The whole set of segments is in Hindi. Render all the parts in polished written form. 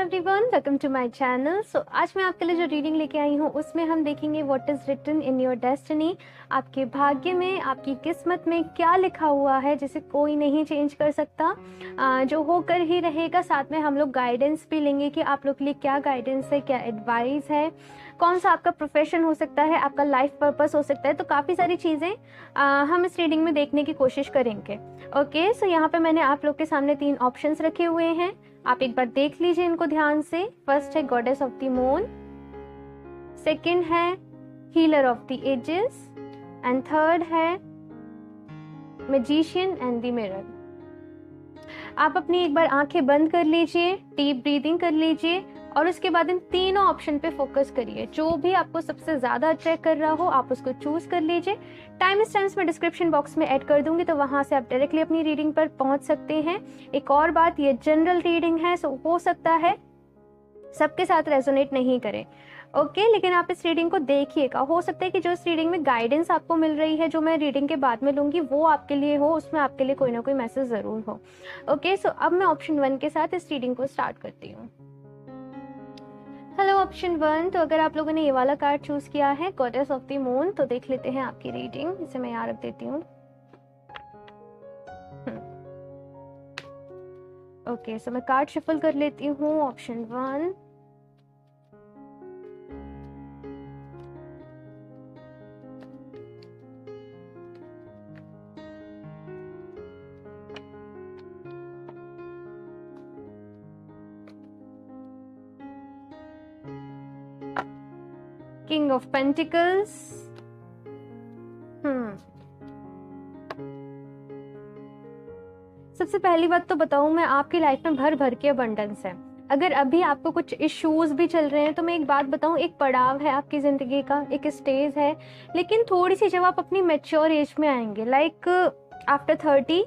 Everyone, welcome to my channel. So आज मैं आपके लिए जो रीडिंग लेके आई हूँ उसमें हम देखेंगे what is written in your destiny. आपके भाग्य में, आपकी किस्मत में क्या लिखा हुआ है जिसे कोई नहीं चेंज कर सकता, जो होकर ही रहेगा। साथ में हम लोग गाइडेंस भी लेंगे कि आप लोग के लिए क्या गाइडेंस है, क्या एडवाइस है, कौन सा आपका प्रोफेशन हो सकता है, आपका लाइफ पर्पस हो सकता है। तो काफ़ी सारी चीज़ें हम इस रीडिंग में देखने की कोशिश करेंगे। ओके, सो यहाँ पे मैंने आप लोग के सामने 3 ऑप्शंस रखे हुए हैं, आप एक बार देख लीजिए इनको ध्यान से। फर्स्ट है goddess of the moon, second है healer of the ages and third है मैजिशियन एंड द मिरर। आप अपनी एक बार आंखें बंद कर लीजिए, डीप ब्रीदिंग कर लीजिए और उसके बाद इन तीनों ऑप्शन पे फोकस करिए। जो भी आपको सबसे ज्यादा अट्रैक्ट कर रहा हो आप उसको चूज कर लीजिए। टाइम स्टैम्प्स मैं डिस्क्रिप्शन बॉक्स में ऐड कर दूंगी, तो वहां से आप डायरेक्टली अपनी रीडिंग पर पहुंच सकते हैं। एक और बात, ये जनरल रीडिंग है, सो हो सकता है सबके साथ रेजोनेट नहीं करे। ओके, लेकिन आप इस रीडिंग को देखिएगा। हो सकता है कि जो इस रीडिंग में गाइडेंस आपको मिल रही है, जो मैं रीडिंग के बाद में लूंगी, वो आपके लिए हो, उसमें आपके लिए कोई ना कोई मैसेज जरूर हो। ओके, सो अब मैं ऑप्शन 1 के साथ इस रीडिंग को स्टार्ट करती हूँ। हेलो ऑप्शन 1, तो अगर आप लोगों ने ये वाला कार्ड चूज किया है गॉडेस ऑफ द मून, तो देख लेते हैं आपकी रीडिंग। इसे मैं यहाँ रख देती हूँ। ओके, सो मैं कार्ड शफल कर लेती हूँ। Option 1, king of pentacles. सबसे पहली बात तो बताऊं मैं, आपकी लाइफ में भर भर के अबंडेंस है। अगर अभी आपको कुछ इश्यूज भी चल रहे हैं तो मैं एक बात बताऊं, एक पड़ाव है आपकी जिंदगी का, एक स्टेज है। लेकिन थोड़ी सी जब आप अपनी मैच्योर एज में आएंगे, लाइक आफ्टर 30,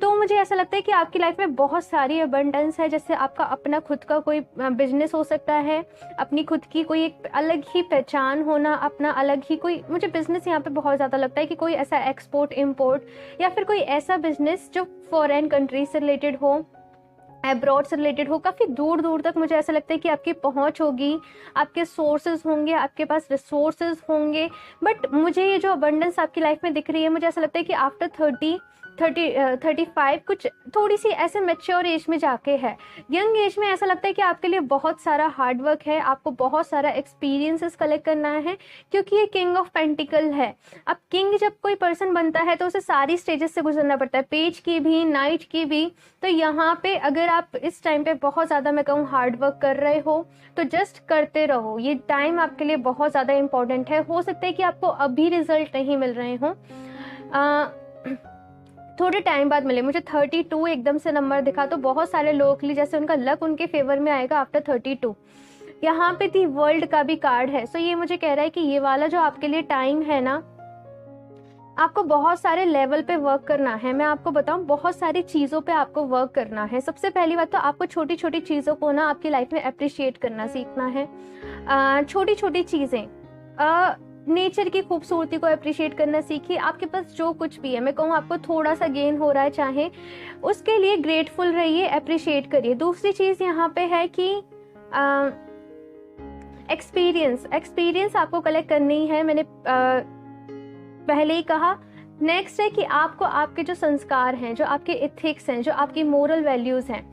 तो मुझे ऐसा लगता है कि आपकी लाइफ में बहुत सारी अबंडेंस है। जैसे आपका अपना खुद का कोई बिजनेस हो सकता है, अपनी खुद की कोई एक अलग ही पहचान होना, अपना अलग ही कोई, मुझे बिजनेस यहाँ पे बहुत ज़्यादा लगता है कि कोई ऐसा एक्सपोर्ट इम्पोर्ट या फिर कोई ऐसा बिजनेस जो फॉरेन कंट्री से रिलेटेड हो, एब्रॉड से रिलेटेड हो, काफ़ी दूर दूर तक मुझे ऐसा लगता है कि आपकी पहुंच होगी, आपके सोर्सेज होंगे, आपके पास रिसोर्सेज होंगे। बट मुझे ये जो अबंडेंस आपकी लाइफ में दिख रही है, मुझे ऐसा लगता है कि आफ्टर 35 कुछ थोड़ी सी ऐसे मैच्योर एज में जाके है। यंग एज में ऐसा लगता है कि आपके लिए बहुत सारा हार्ड वर्क है, आपको बहुत सारा एक्सपीरियंसेस कलेक्ट करना है, क्योंकि ये किंग ऑफ पेंटिकल है। अब किंग जब कोई पर्सन बनता है तो उसे सारी स्टेजेस से गुजरना पड़ता है, पेज की भी, नाइट की भी। तो यहाँ पे अगर आप इस टाइम पे बहुत ज़्यादा, मैं कहूँ, हार्ड वर्क कर रहे हो तो जस्ट करते रहो। ये टाइम आपके लिए बहुत ज़्यादा इंपॉर्टेंट है। हो सकता है कि आपको अभी रिजल्ट नहीं मिल रहे हों, थोड़े टाइम बाद मिले। मुझे 32 एकदम से नंबर दिखा, तो बहुत सारे लोगों के लिए जैसे उनका लक उनके फेवर में आएगा आफ्टर 32। यहाँ पे दी वर्ल्ड का भी कार्ड है। सो ये मुझे कह रहा है कि ये वाला जो आपके लिए टाइम है ना, आपको बहुत सारे लेवल पे वर्क करना है। मैं आपको बताऊं, बहुत सारी चीज़ों पे आपको वर्क करना है। सबसे पहली बात तो आपको छोटी छोटी चीज़ों को ना आपकी लाइफ में अप्रिशिएट करना सीखना है। छोटी छोटी चीज़ें, नेचर की खूबसूरती को अप्रिशिएट करना सीखिए। आपके पास जो कुछ भी है, मैं कहूँ आपको थोड़ा सा गेन हो रहा है, चाहे उसके लिए ग्रेटफुल रहिए, अप्रिशिएट करिए। दूसरी चीज़ यहाँ पे है कि एक्सपीरियंस आपको कलेक्ट करनी है। मैंने पहले ही कहा। नेक्स्ट है कि आपको आपके जो संस्कार हैं, जो आपके इथिक्स हैं, जो आपकी मोरल वैल्यूज़ हैं,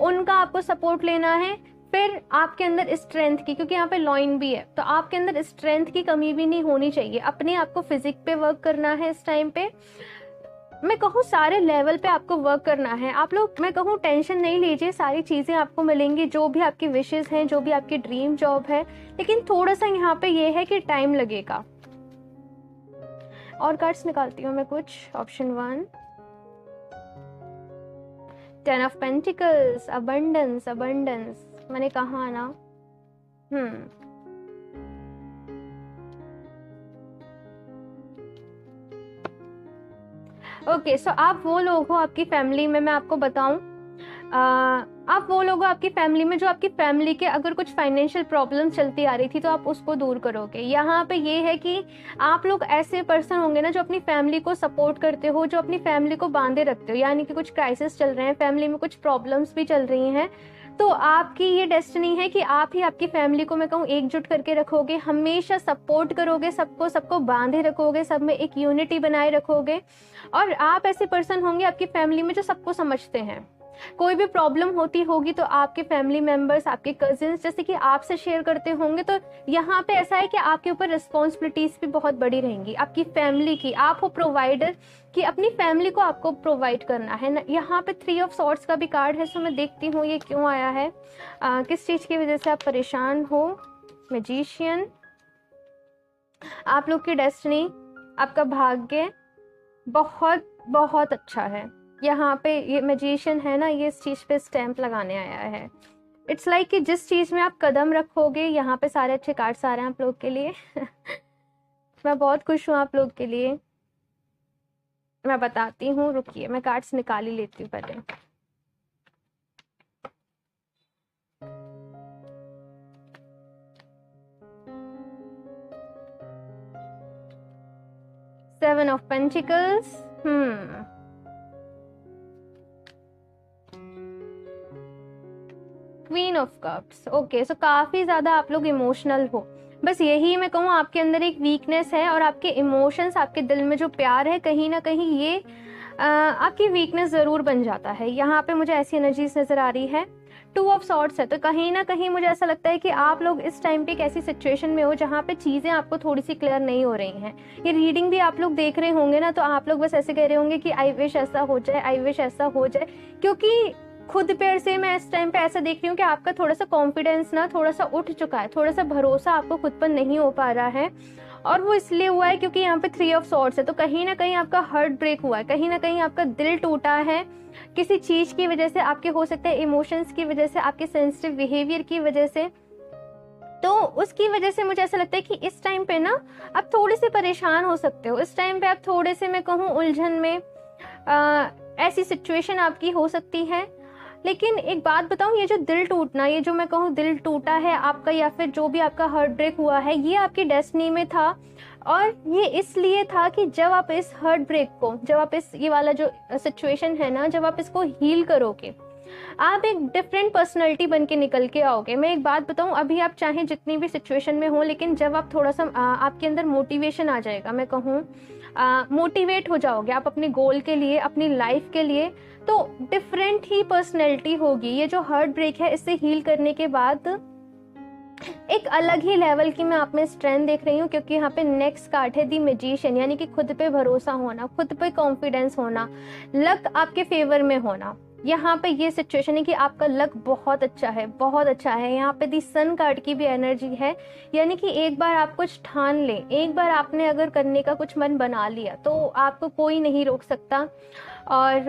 उनका आपको सपोर्ट लेना है। फिर आपके अंदर स्ट्रेंथ की, क्योंकि यहाँ पे लॉइन भी है, तो आपके अंदर स्ट्रेंथ की कमी भी नहीं होनी चाहिए। अपने आप को फिजिक पे वर्क करना है इस टाइम पे। मैं कहूँ सारे लेवल पे आपको वर्क करना है। आप लोग, मैं कहूँ, टेंशन नहीं लीजिए, सारी चीज़ें आपको मिलेंगी, जो भी आपकी विशेस हैं, जो भी आपकी ड्रीम जॉब है। लेकिन थोड़ा सा यहाँ पे ये है कि टाइम लगेगा। और कार्ड्स निकालती हूँ मैं कुछ। Option 1, 10 of pentacles, abundance. मैंने कहा ना। ओके, सो आप वो लोग हो आपकी फैमिली में, मैं आपको बताऊं, आप वो लोग हो आपकी फैमिली में जो आपकी फैमिली के अगर कुछ फाइनेंशियल प्रॉब्लम चलती आ रही थी तो आप उसको दूर करोगे। यहाँ पे ये है कि आप लोग ऐसे पर्सन होंगे ना जो अपनी फैमिली को सपोर्ट करते हो, जो अपनी फैमिली को बांधे रखते हो। यानी कि कुछ क्राइसिस चल रहे हैं फैमिली में, कुछ प्रॉब्लम्स भी चल रही हैं, तो आपकी ये डेस्टिनी है कि आप ही आपकी फैमिली को मैं कहूँ एकजुट करके रखोगे, हमेशा सपोर्ट करोगे, सबको बांधे रखोगे, सब में एक यूनिटी बनाए रखोगे। और आप ऐसे पर्सन होंगे आपकी फैमिली में जो सबको समझते हैं। कोई भी प्रॉब्लम होती होगी तो आपके फैमिली मेंबर्स, आपके कजिन्स जैसे कि आपसे शेयर करते होंगे। तो यहाँ पे ऐसा है कि आपके ऊपर रिस्पॉन्सिबिलिटीज भी बहुत बड़ी रहेंगी आपकी फैमिली की। आप हो प्रोवाइडर कि अपनी फैमिली को आपको प्रोवाइड करना है ना। यहाँ पे 3 ऑफ सॉर्ड्स का भी कार्ड है, सो मैं देखती हूँ ये क्यों आया है, किस चीज़ की वजह से आप परेशान हो। मैजिशियन, आप लोग की डेस्टिनी, आपका भाग्य बहुत बहुत अच्छा है। यहाँ पे ये मैजिशियन है ना, ये इस चीज़ पे स्टैंप लगाने आया है। इट्स लाइक कि जिस चीज़ में आप कदम रखोगे, यहाँ पे सारे अच्छे कार्ड्स आ रहे हैं आप लोग के लिए। मैं बहुत खुश हूँ आप लोग के लिए। मैं बताती हूँ, रुकिए मैं कार्ड्स निकाल ही लेती हूँ पहले। Seven of pentacles, queen of cups. Okay, so काफी ज्यादा आप लोग इमोशनल हो। बस यही मैं कहूँ, आपके अंदर एक वीकनेस है और आपके इमोशंस, आपके दिल में जो प्यार है, कहीं ना कहीं ये आपकी वीकनेस जरूर बन जाता है। यहाँ पे मुझे ऐसी एनर्जीज नजर आ रही है। 2 ऑफ सॉर्ड्स है, तो कहीं ना कहीं मुझे ऐसा लगता है कि आप लोग इस टाइम पे एक ऐसी सिचुएशन में हो जहाँ पे चीजें आपको थोड़ी सी क्लियर नहीं हो रही हैं। ये रीडिंग भी आप लोग देख रहे होंगे ना, तो आप लोग बस ऐसे कह रहे होंगे कि आई विश ऐसा हो जाए, आई विश ऐसा हो जाए। क्योंकि खुद पैर से मैं इस टाइम पे ऐसा देख रही हूँ कि आपका थोड़ा सा कॉन्फिडेंस ना थोड़ा सा उठ चुका है, थोड़ा सा भरोसा आपको खुद पर नहीं हो पा रहा है। और वो इसलिए हुआ है क्योंकि यहाँ पे 3 ऑफ सॉर्ड्स है, तो कहीं ना कहीं आपका हार्ट ब्रेक हुआ है, कहीं ना कहीं आपका दिल टूटा है किसी चीज की वजह से, आपके हो सकते हैं इमोशंस की वजह से, आपके सेंसिटिव बिहेवियर की वजह से। तो उसकी वजह से मुझे ऐसा लगता है कि इस टाइम पे ना आप थोड़े से परेशान हो सकते हो। इस टाइम पे आप थोड़े से मैं कहूँ उलझन में, ऐसी सिचुएशन आपकी हो सकती है। लेकिन एक बात बताऊं, ये जो दिल टूटना, ये जो मैं कहूँ दिल टूटा है आपका, या फिर जो भी आपका हार्ट ब्रेक हुआ है, ये आपकी डेस्टिनी में था। और ये इसलिए था कि जब आप इस हार्ट ब्रेक को, जब आप इस ये वाला जो सिचुएशन है ना, जब आप इसको हील करोगे, आप एक डिफरेंट पर्सनैलिटी बन के निकल के आओगे। मैं एक बात बताऊं, अभी आप चाहे जितनी भी सिचुएशन में हो, लेकिन जब आप थोड़ा सा आपके अंदर मोटिवेशन आ जाएगा, मैं कहूँ मोटिवेट हो जाओगे आप अपने गोल के लिए, अपनी लाइफ के लिए, तो डिफरेंट ही पर्सनैलिटी होगी। ये जो हार्ट ब्रेक है, इससे हील करने के बाद एक अलग ही लेवल की मैं आप में स्ट्रेंथ देख रही हूँ। क्योंकि यहाँ पे नेक्स्ट कार्ड है दी मैजिशियन, यानी कि खुद पे भरोसा होना, खुद पे कॉन्फिडेंस होना, लक आपके फेवर में होना। यहाँ पे ये सिचुएशन है कि आपका लक बहुत अच्छा है, बहुत अच्छा है। यहाँ पे दी सन कार्ड की भी एनर्जी है, यानी कि एक बार आप कुछ ठान ले, एक बार आपने अगर करने का कुछ मन बना लिया तो आपको कोई नहीं रोक सकता। और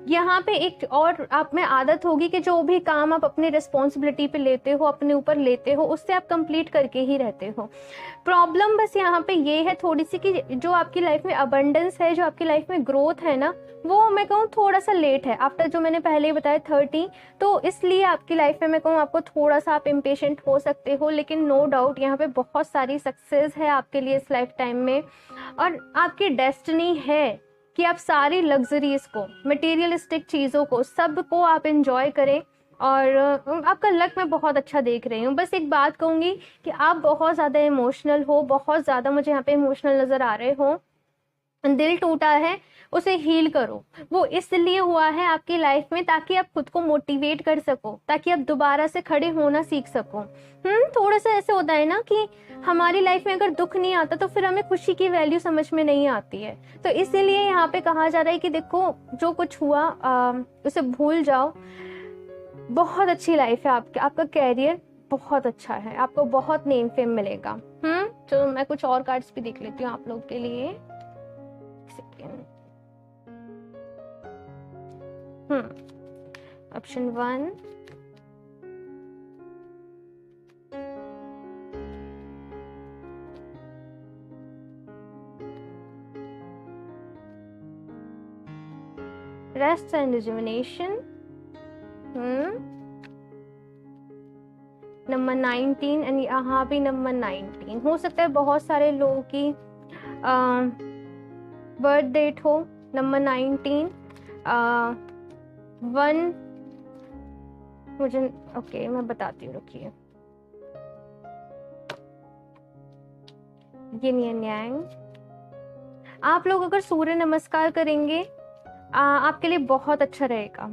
यहाँ पे एक और आप में आदत होगी कि जो भी काम आप अपनी रिस्पॉन्सिबिलिटी पे लेते हो, अपने ऊपर लेते हो, उससे आप कंप्लीट करके ही रहते हो। प्रॉब्लम बस यहाँ पे ये है थोड़ी सी कि जो आपकी लाइफ में अबंडेंस है, जो आपकी लाइफ में ग्रोथ है ना, वो मैं कहूँ थोड़ा सा लेट है आफ्टर जो मैंने पहले ही बताया 30। तो इसलिए आपकी लाइफ में मैं कहूँ आपको थोड़ा सा आप इम्पेशेंट हो सकते हो, लेकिन नो डाउट यहाँ पे बहुत सारी सक्सेस है आपके लिए इस लाइफ टाइम में। और आपकी डेस्टिनी है कि आप सारी लग्जरीज को, मटेरियलिस्टिक चीज़ों को, सबको आप एंजॉय करें। और आपका लक मैं बहुत अच्छा देख रही हूँ। बस एक बात कहूँगी कि आप बहुत ज़्यादा इमोशनल हो, बहुत ज़्यादा मुझे यहाँ पे इमोशनल नज़र आ रहे हो। दिल टूटा है, उसे हील करो। वो इसलिए हुआ है आपकी लाइफ में ताकि आप खुद को मोटिवेट कर सको, ताकि आप दोबारा से खड़े होना सीख सको। थोड़ा सा ऐसे होता है ना कि हमारी लाइफ में अगर दुख नहीं आता तो फिर हमें खुशी की वैल्यू समझ में नहीं आती है। तो इसीलिए यहाँ पे कहा जा रहा है कि देखो जो कुछ हुआ उसे भूल जाओ। बहुत अच्छी लाइफ है आपकी, आपका कैरियर बहुत अच्छा है, आपको बहुत नेम फेम मिलेगा। तो मैं कुछ और कार्ड्स भी देख लेती हूँ आप लोग के लिए। Option 1, rest and rejuvenation. Number 19, and यहाँ भी नंबर 19। हो सकता है बहुत सारे लोगों की बर्थ डेट हो नंबर 19, 1 मुझे ओके मैं बताती हूँ, रुकिए। यिन एंड यांग, आप लोग अगर सूर्य नमस्कार करेंगे आपके लिए बहुत अच्छा रहेगा।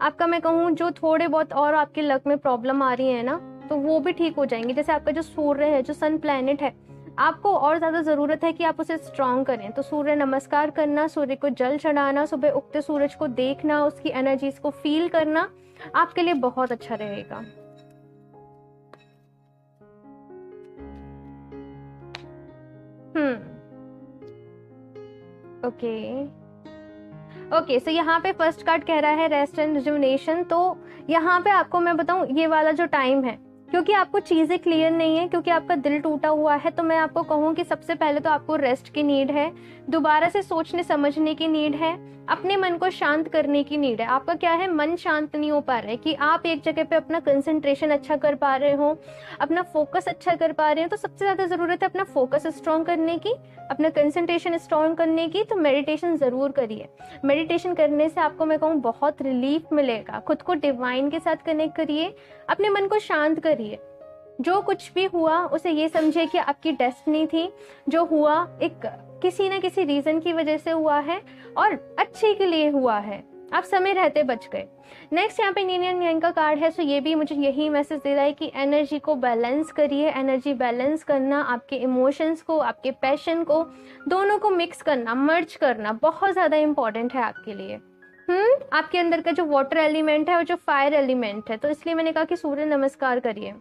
आपका मैं कहूँ जो थोड़े बहुत और आपके लक में प्रॉब्लम आ रही है ना, तो वो भी ठीक हो जाएंगी। जैसे आपका जो सूर्य है, जो सन प्लैनेट है, आपको और ज़्यादा ज़रूरत है कि आप उसे स्ट्रांग करें। तो सूर्य नमस्कार करना, सूर्य को जल चढ़ाना, सुबह उगते सूरज को देखना, उसकी एनर्जीज को फील करना आपके लिए बहुत अच्छा रहेगा। ओके सो यहाँ पे फर्स्ट कार्ड कह रहा है रेस्ट एंड रिजुविनेशन। तो यहाँ पे आपको मैं बताऊँ, ये वाला जो टाइम है, क्योंकि आपको चीज़ें क्लियर नहीं है, क्योंकि आपका दिल टूटा हुआ है, तो मैं आपको कहूँ कि सबसे पहले तो आपको रेस्ट की नीड है, दोबारा से सोचने समझने की नीड है, अपने मन को शांत करने की नीड है। आपका क्या है, मन शांत नहीं हो पा रहा है कि आप एक जगह पे अपना कंसंट्रेशन अच्छा कर पा रहे हो, अपना फोकस अच्छा कर पा रहे हो। तो सबसे ज़्यादा ज़रूरत है अपना फोकस स्ट्रॉन्ग करने की, अपना कंसंट्रेशन स्ट्रॉन्ग करने की। तो मेडिटेशन ज़रूर करिए। मेडिटेशन करने से आपको मैं कहूँ बहुत रिलीफ मिलेगा। खुद को डिवाइन के साथ कनेक्ट करिए, अपने मन को शांत करिए। जो कुछ भी हुआ उसे ये समझिए कि आपकी डेस्टिनी थी, जो हुआ एक किसी ना किसी रीजन की वजह से हुआ है और अच्छे के लिए हुआ है। आप समय रहते बच गए। नेक्स्ट यहाँ पे यिन एंड यांग का कार्ड है, सो ये भी मुझे यही मैसेज दे रहा है कि एनर्जी को बैलेंस करिए। एनर्जी बैलेंस करना, आपके इमोशंस को, आपके पैशन को, दोनों को मिक्स करना, मर्ज करना बहुत ज़्यादा इंपॉर्टेंट है आपके लिए। आपके अंदर का जो वाटर एलिमेंट है और जो फायर एलिमेंट है, तो इसलिए मैंने कहा कि सूर्य नमस्कार करिए,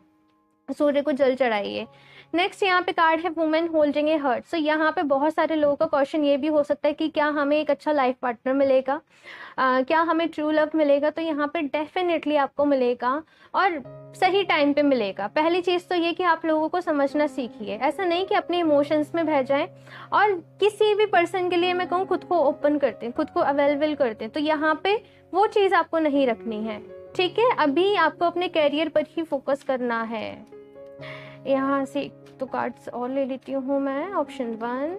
सूर्य को जल चढ़ाइए। नेक्स्ट यहाँ पे कार्ड है वुमेन होल्डिंग ए हर्ट। सो यहाँ पे बहुत सारे लोगों का क्वेश्चन ये भी हो सकता है कि क्या हमें एक अच्छा लाइफ पार्टनर मिलेगा, क्या हमें ट्रू लव मिलेगा। तो यहाँ पे डेफिनेटली आपको मिलेगा और सही टाइम पे मिलेगा। पहली चीज़ तो ये कि आप लोगों को समझना सीखिए। ऐसा नहीं कि अपने इमोशंस में बह जाएं और किसी भी पर्सन के लिए मैं कहूँ खुद को ओपन करते हैं, खुद को अवेलेबल करते हैं। तो यहाँ पे वो चीज़ आपको नहीं रखनी है, ठीक है। अभी आपको अपने कैरियर पर ही फोकस करना है। यहाँ से तो कार्ड्स और ले लेती हूँ मैं। ऑप्शन 1,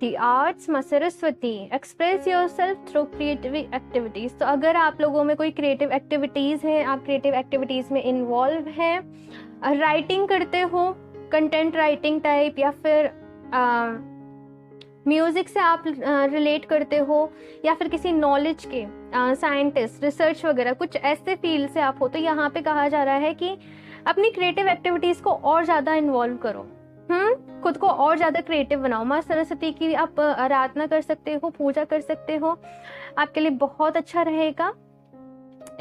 दी आर्ट्स माँ Saraswati, express yourself through creative activities. तो अगर आप लोगों में कोई क्रिएटिव एक्टिविटीज है, आप क्रिएटिव एक्टिविटीज में इन्वॉल्व हैं, राइटिंग करते हो, कंटेंट राइटिंग टाइप, या फिर म्यूज़िक से आप रिलेट करते हो, या फिर किसी नॉलेज के साइंटिस्ट, रिसर्च वगैरह कुछ ऐसे फील्ड से आप हो, तो यहाँ पे कहा जा रहा है कि अपनी क्रिएटिव एक्टिविटीज़ को और ज़्यादा इन्वॉल्व करो। खुद को और ज़्यादा क्रिएटिव बनाओ। माँ सरस्वती की आप आराधना कर सकते हो, पूजा कर सकते हो, आपके लिए बहुत अच्छा रहेगा।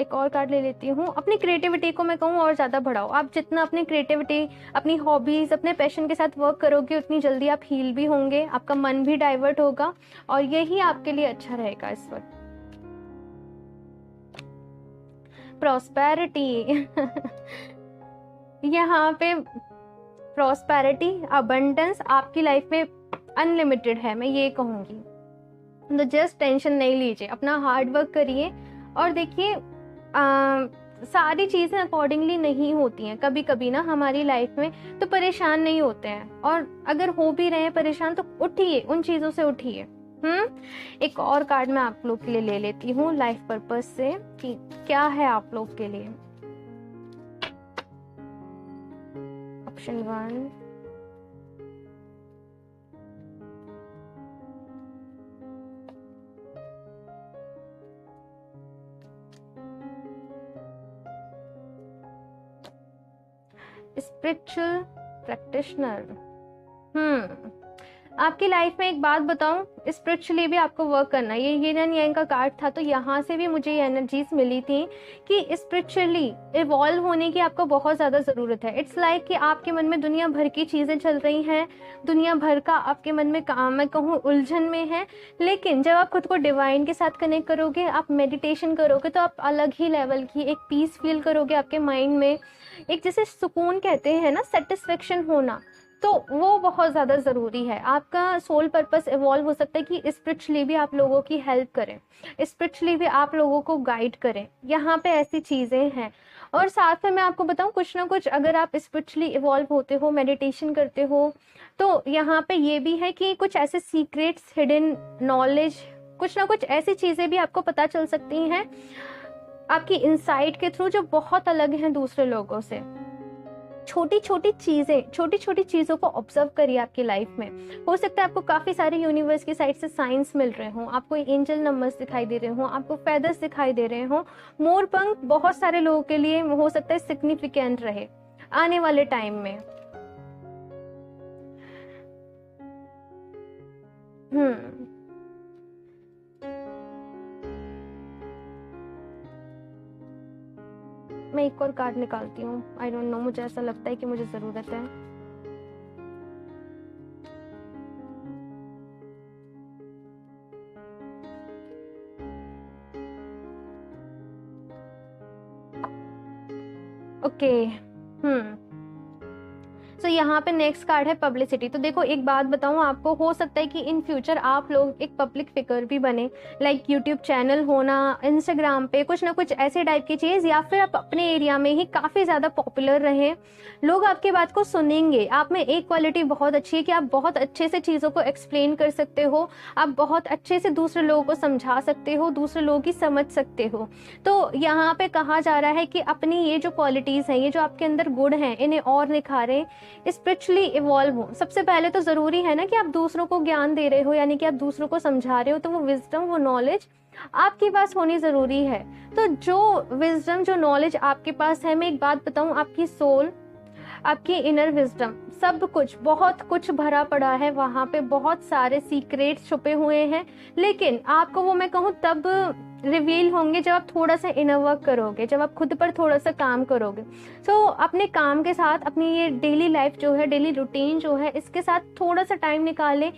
एक और कार्ड ले लेती हूँ। अपनी क्रिएटिविटी को मैं कहूँ और ज़्यादा बढ़ाओ। आप जितना अपनी क्रिएटिविटी, अपनी हॉबीज़, अपने पैशन के साथ वर्क करोगे, उतनी जल्दी आप हील भी होंगे, आपका मन भी डाइवर्ट होगा और यही आपके लिए अच्छा रहेगा इस वक्त। प्रॉस्पेरिटी यहाँ पे प्रॉस्पेरिटी, अबंडेंस आपकी लाइफ में अनलिमिटेड है, मैं ये कहूँगी। तो जस्ट टेंशन नहीं लीजिए, अपना हार्ड वर्क करिए और देखिए सारी चीज़ें अकॉर्डिंगली नहीं होती हैं। कभी कभी ना हमारी लाइफ में तो परेशान नहीं होते हैं, और अगर हो भी रहे हैं परेशान तो उठिए, उन चीज़ों से उठिए। एक और कार्ड मैं आप लोग के लिए ले लेती हूँ लाइफ पर्पस से कि क्या है आप लोग के लिए। Option 1, spiritual practitioner. आपकी लाइफ में एक बात बताऊं, स्पिरिचुअली भी आपको वर्क करना है। ये यिन एंड यांग का कार्ड था, तो यहाँ से भी मुझे ये एनर्जीज मिली थी कि स्पिरिचुअली इवॉल्व होने की आपको बहुत ज़्यादा ज़रूरत है। इट्स लाइक कि आपके मन में दुनिया भर की चीज़ें चल रही हैं, दुनिया भर का आपके मन में काम मैं कहूँ उलझन में है, लेकिन जब आप खुद को डिवाइन के साथ कनेक्ट करोगे, आप मेडिटेशन करोगे, तो आप अलग ही लेवल की एक पीस फील करोगे आपके माइंड में। एक जैसे सुकून कहते हैं ना, सेटिस्फेक्शन होना, तो वो बहुत ज़्यादा ज़रूरी है। आपका सोल पर्पस इवॉल्व हो सकता है कि स्पिरिचुअली भी आप लोगों की हेल्प करें, स्पिरिचुअली भी आप लोगों को गाइड करें। यहाँ पे ऐसी चीज़ें हैं और साथ में मैं आपको बताऊं, कुछ ना कुछ अगर आप स्पिरिचुअली इवॉल्व होते हो, मेडिटेशन करते हो, तो यहाँ पे ये भी है कि कुछ ऐसे सीक्रेट्स, हिडन नॉलेज, कुछ ना कुछ ऐसी चीज़ें भी आपको पता चल सकती हैं आपकी इंसाइट के थ्रू, जो बहुत अलग हैं दूसरे लोगों से। छोटी छोटी चीज़ों को ऑब्जर्व करिए आपकी लाइफ में। हो सकता है आपको काफ़ी सारे यूनिवर्स की साइड से साइंस मिल रहे हों, आपको एंजल नंबर्स दिखाई दे रहे हों, आपको फेदर्स दिखाई दे रहे हों। मोर पंख बहुत सारे लोगों के लिए हो सकता है सिग्निफिकेंट रहे आने वाले टाइम में। मैं एक और कार्ड निकालती हूँ। आई डोंट नो, मुझे ऐसा लगता है कि मुझे ज़रूरत है। ओके। सो यहाँ पे नेक्स्ट कार्ड है पब्लिसिटी। तो देखो, एक बात बताऊँ आपको, हो सकता है कि इन फ्यूचर आप लोग एक पब्लिक फिगर भी बने, लाइक यूट्यूब चैनल होना, इंस्टाग्राम पे कुछ ना कुछ ऐसे टाइप की चीज़, या फिर आप अपने एरिया में ही काफ़ी ज़्यादा पॉपुलर रहें। लोग आपके बात को सुनेंगे। आप में एक क्वालिटी बहुत अच्छी है कि आप बहुत अच्छे से चीज़ों को एक्सप्लेन कर सकते हो, आप बहुत अच्छे से दूसरे लोगों को समझा सकते हो, दूसरे लोगों की समझ सकते हो। तो यहाँ पे कहा जा रहा है कि अपनी ये जो क्वालिटीज़ हैं, ये जो आपके अंदर गुण हैं, इन्हें और निखारें, स्पिरिचुअली इवॉल्व हो। सबसे पहले तो ज़रूरी है ना कि आप दूसरों को ज्ञान दे रहे हो, यानी कि आप दूसरों को समझा रहे हो, तो वो विजडम, वो नॉलेज आपके पास होनी ज़रूरी है। तो जो विजडम, जो नॉलेज आपके पास है, मैं एक बात बताऊं, आपकी सोल, आपकी इनर विजडम, सब कुछ, बहुत कुछ भरा पड़ा है वहाँ पे, बहुत सारे सीक्रेट्स छुपे हुए हैं। लेकिन आपको वो मैं कहूँ तब रिवील होंगे जब आप थोड़ा सा इनर वर्क करोगे, जब आप खुद पर थोड़ा सा काम करोगे। तो अपने काम के साथ, अपनी ये डेली लाइफ जो है, डेली रूटीन जो है, इसके साथ थोड़ा सा टाइम निकालें।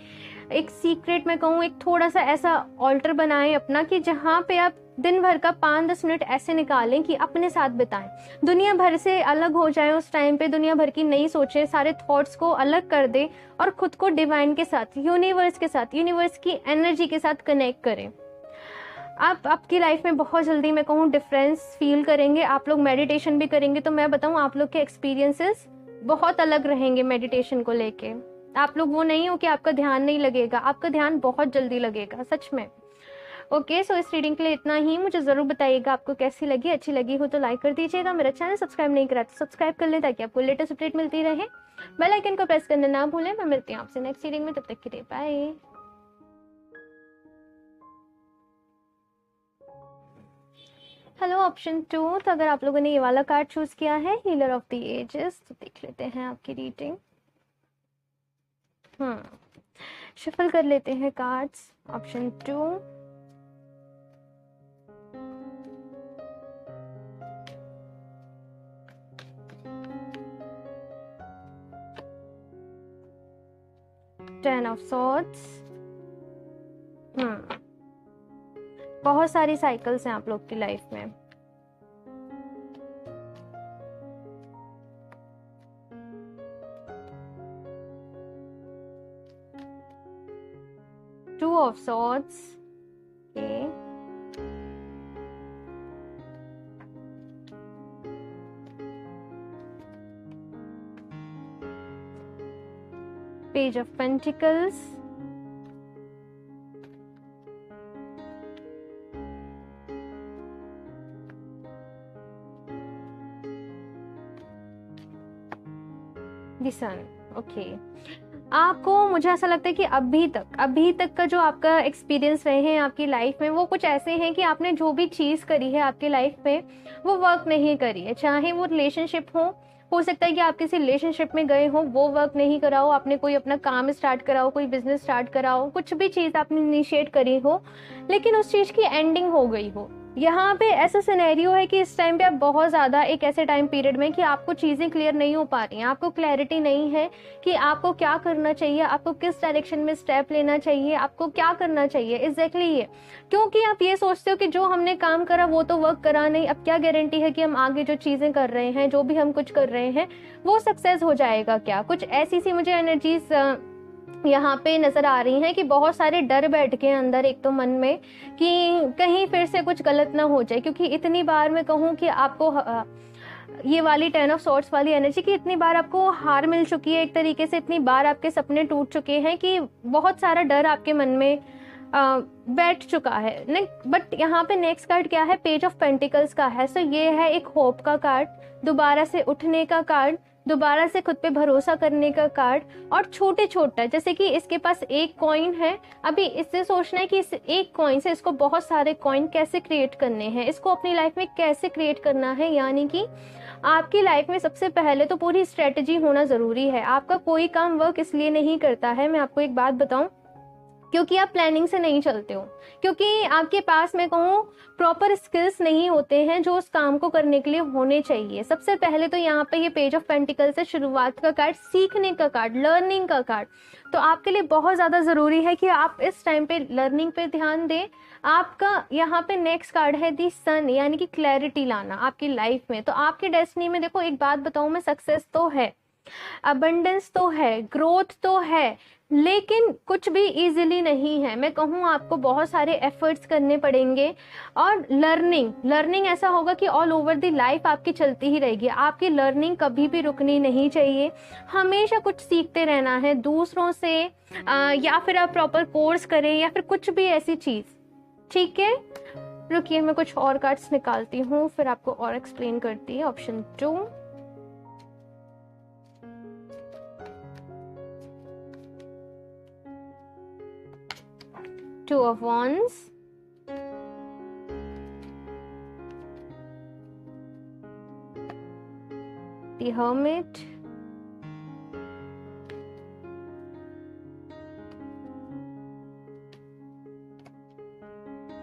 एक सीक्रेट मैं कहूँ, एक थोड़ा सा ऐसा ऑल्टर बनाएं अपना, कि जहाँ पे आप दिन भर का 5-10 मिनट ऐसे निकालें कि अपने साथ बिताएं। दुनिया भर से अलग हो जाएं उस टाइम पे, दुनिया भर की नई सोचें, सारे थॉट्स को अलग कर दें और खुद को डिवाइन के साथ, यूनिवर्स के साथ, यूनिवर्स की एनर्जी के साथ कनेक्ट करें। आप आपकी लाइफ में बहुत जल्दी मैं कहूँ डिफरेंस फील करेंगे। आप लोग मेडिटेशन भी करेंगे तो मैं बताऊँ, आप लोग के एक्सपीरियंसेस बहुत अलग रहेंगे मेडिटेशन को लेके। आप लोग वो नहीं हो कि आपका ध्यान नहीं लगेगा, आपका ध्यान बहुत जल्दी लगेगा, सच में। ओके, सो इस रीडिंग के लिए इतना ही। मुझे ज़रूर बताइएगा आपको कैसी लगी। अच्छी लगी हो तो लाइक कर दीजिएगा। मेरा चैनल सब्सक्राइब नहीं करा तो सब्सक्राइब कर लें, ताकि आपको लेटेस्ट अपडेट मिलती रहे। बेल आइकन को प्रेस करना ना भूलें। मैं मिलती हूँ आपसे नेक्स्ट रीडिंग में, तब तक के लिए बाय। Hello option 2। तो अगर आप लोगों ने ये वाला कार्ड चूज किया है, हीलर ऑफ द एजेस, तो देख लेते हैं आपकी रीडिंग। शफल कर लेते हैं cards. Option 2, ten of swords. बहुत सारी साइकिल्स हैं आप लोग की लाइफ में। Two of swords. Page of pentacles. The sun. Okay, आपको, मुझे ऐसा लगता है कि अभी तक का जो आपका एक्सपीरियंस रहे हैं आपकी लाइफ में, वो कुछ ऐसे हैं कि आपने जो भी चीज़ करी है आपकी लाइफ में, वो वर्क नहीं करी है। चाहे वो रिलेशनशिप हो सकता है कि आप किसी रिलेशनशिप में गए हो, वो वर्क नहीं करा हो, आपने कोई अपना काम स्टार्ट करा हो, कोई बिजनेस स्टार्ट करा हो, कुछ भी चीज़ आपने इनिशिएट करी हो, लेकिन उस चीज़ की एंडिंग हो गई हो। यहाँ पे ऐसा सिनेरियो है कि इस टाइम पे आप बहुत ज़्यादा एक ऐसे टाइम पीरियड में कि आपको चीज़ें क्लियर नहीं हो पा रही हैं, आपको क्लैरिटी नहीं है कि आपको क्या करना चाहिए, आपको किस डायरेक्शन में स्टेप लेना चाहिए, आपको क्या करना चाहिए एग्जैक्टली ये। क्योंकि आप ये सोचते हो कि जो हमने काम करा वो तो वर्क करा नहीं, अब क्या गारंटी है कि हम आगे जो चीज़ें कर रहे हैं, जो भी हम कुछ कर रहे हैं, वो सक्सेस हो जाएगा क्या। कुछ ऐसी सी मुझे एनर्जीज यहाँ पे नज़र आ रही हैं कि बहुत सारे डर बैठ के अंदर एक तो मन में कि कहीं फिर से कुछ गलत ना हो जाए। क्योंकि इतनी बार मैं कहूँ कि आपको ये वाली 10 ऑफ सॉर्ड्स वाली एनर्जी कि इतनी बार आपको हार मिल चुकी है, एक तरीके से इतनी बार आपके सपने टूट चुके हैं कि बहुत सारा डर आपके मन में बैठ चुका है। बट यहाँ पे नेक्स्ट कार्ड क्या है, पेज ऑफ पेंटिकल्स का है। सो ये है एक होप का कार्ड, दोबारा से उठने का कार्ड, दोबारा से खुद पे भरोसा करने का कार्ड, और छोटे छोटा, जैसे कि इसके पास एक कॉइन है, अभी इससे सोचना है कि इस एक कॉइन से इसको बहुत सारे कॉइन कैसे क्रिएट करने हैं, इसको अपनी लाइफ में कैसे क्रिएट करना है। यानी कि आपकी लाइफ में सबसे पहले तो पूरी स्ट्रेटजी होना ज़रूरी है। आपका कोई काम वर्क इसलिए नहीं करता है, मैं आपको एक बात बताऊं, क्योंकि आप प्लानिंग से नहीं चलते हो, क्योंकि आपके पास मैं कहूँ प्रॉपर स्किल्स नहीं होते हैं जो उस काम को करने के लिए होने चाहिए। सबसे पहले तो यहाँ पे ये पेज ऑफ पेंटिकल से शुरुआत का कार्ड, सीखने का कार्ड, लर्निंग का कार्ड, तो आपके लिए बहुत ज़्यादा ज़रूरी है कि आप इस टाइम पे लर्निंग पे ध्यान दें। आपका यहाँ पे नेक्स्ट कार्ड है दी सन, यानी कि क्लैरिटी लाना आपकी लाइफ में। तो आपकी डेस्टिनी में देखो, एक बात बताऊँ मैं, सक्सेस तो है, अबंडेंस तो है, ग्रोथ तो है, लेकिन कुछ भी इजीली नहीं है। मैं कहूँ आपको बहुत सारे एफर्ट्स करने पड़ेंगे, और लर्निंग ऐसा होगा कि ऑल ओवर द लाइफ आपकी चलती ही रहेगी। आपकी लर्निंग कभी भी रुकनी नहीं चाहिए, हमेशा कुछ सीखते रहना है दूसरों से, या फिर आप प्रॉपर कोर्स करें या फिर कुछ भी ऐसी चीज़। ठीक है, रुकिए मैं कुछ और कार्ड्स निकालती हूँ, फिर आपको और एक्सप्लेन करती है। Option 2, Two of Wands, the Hermit,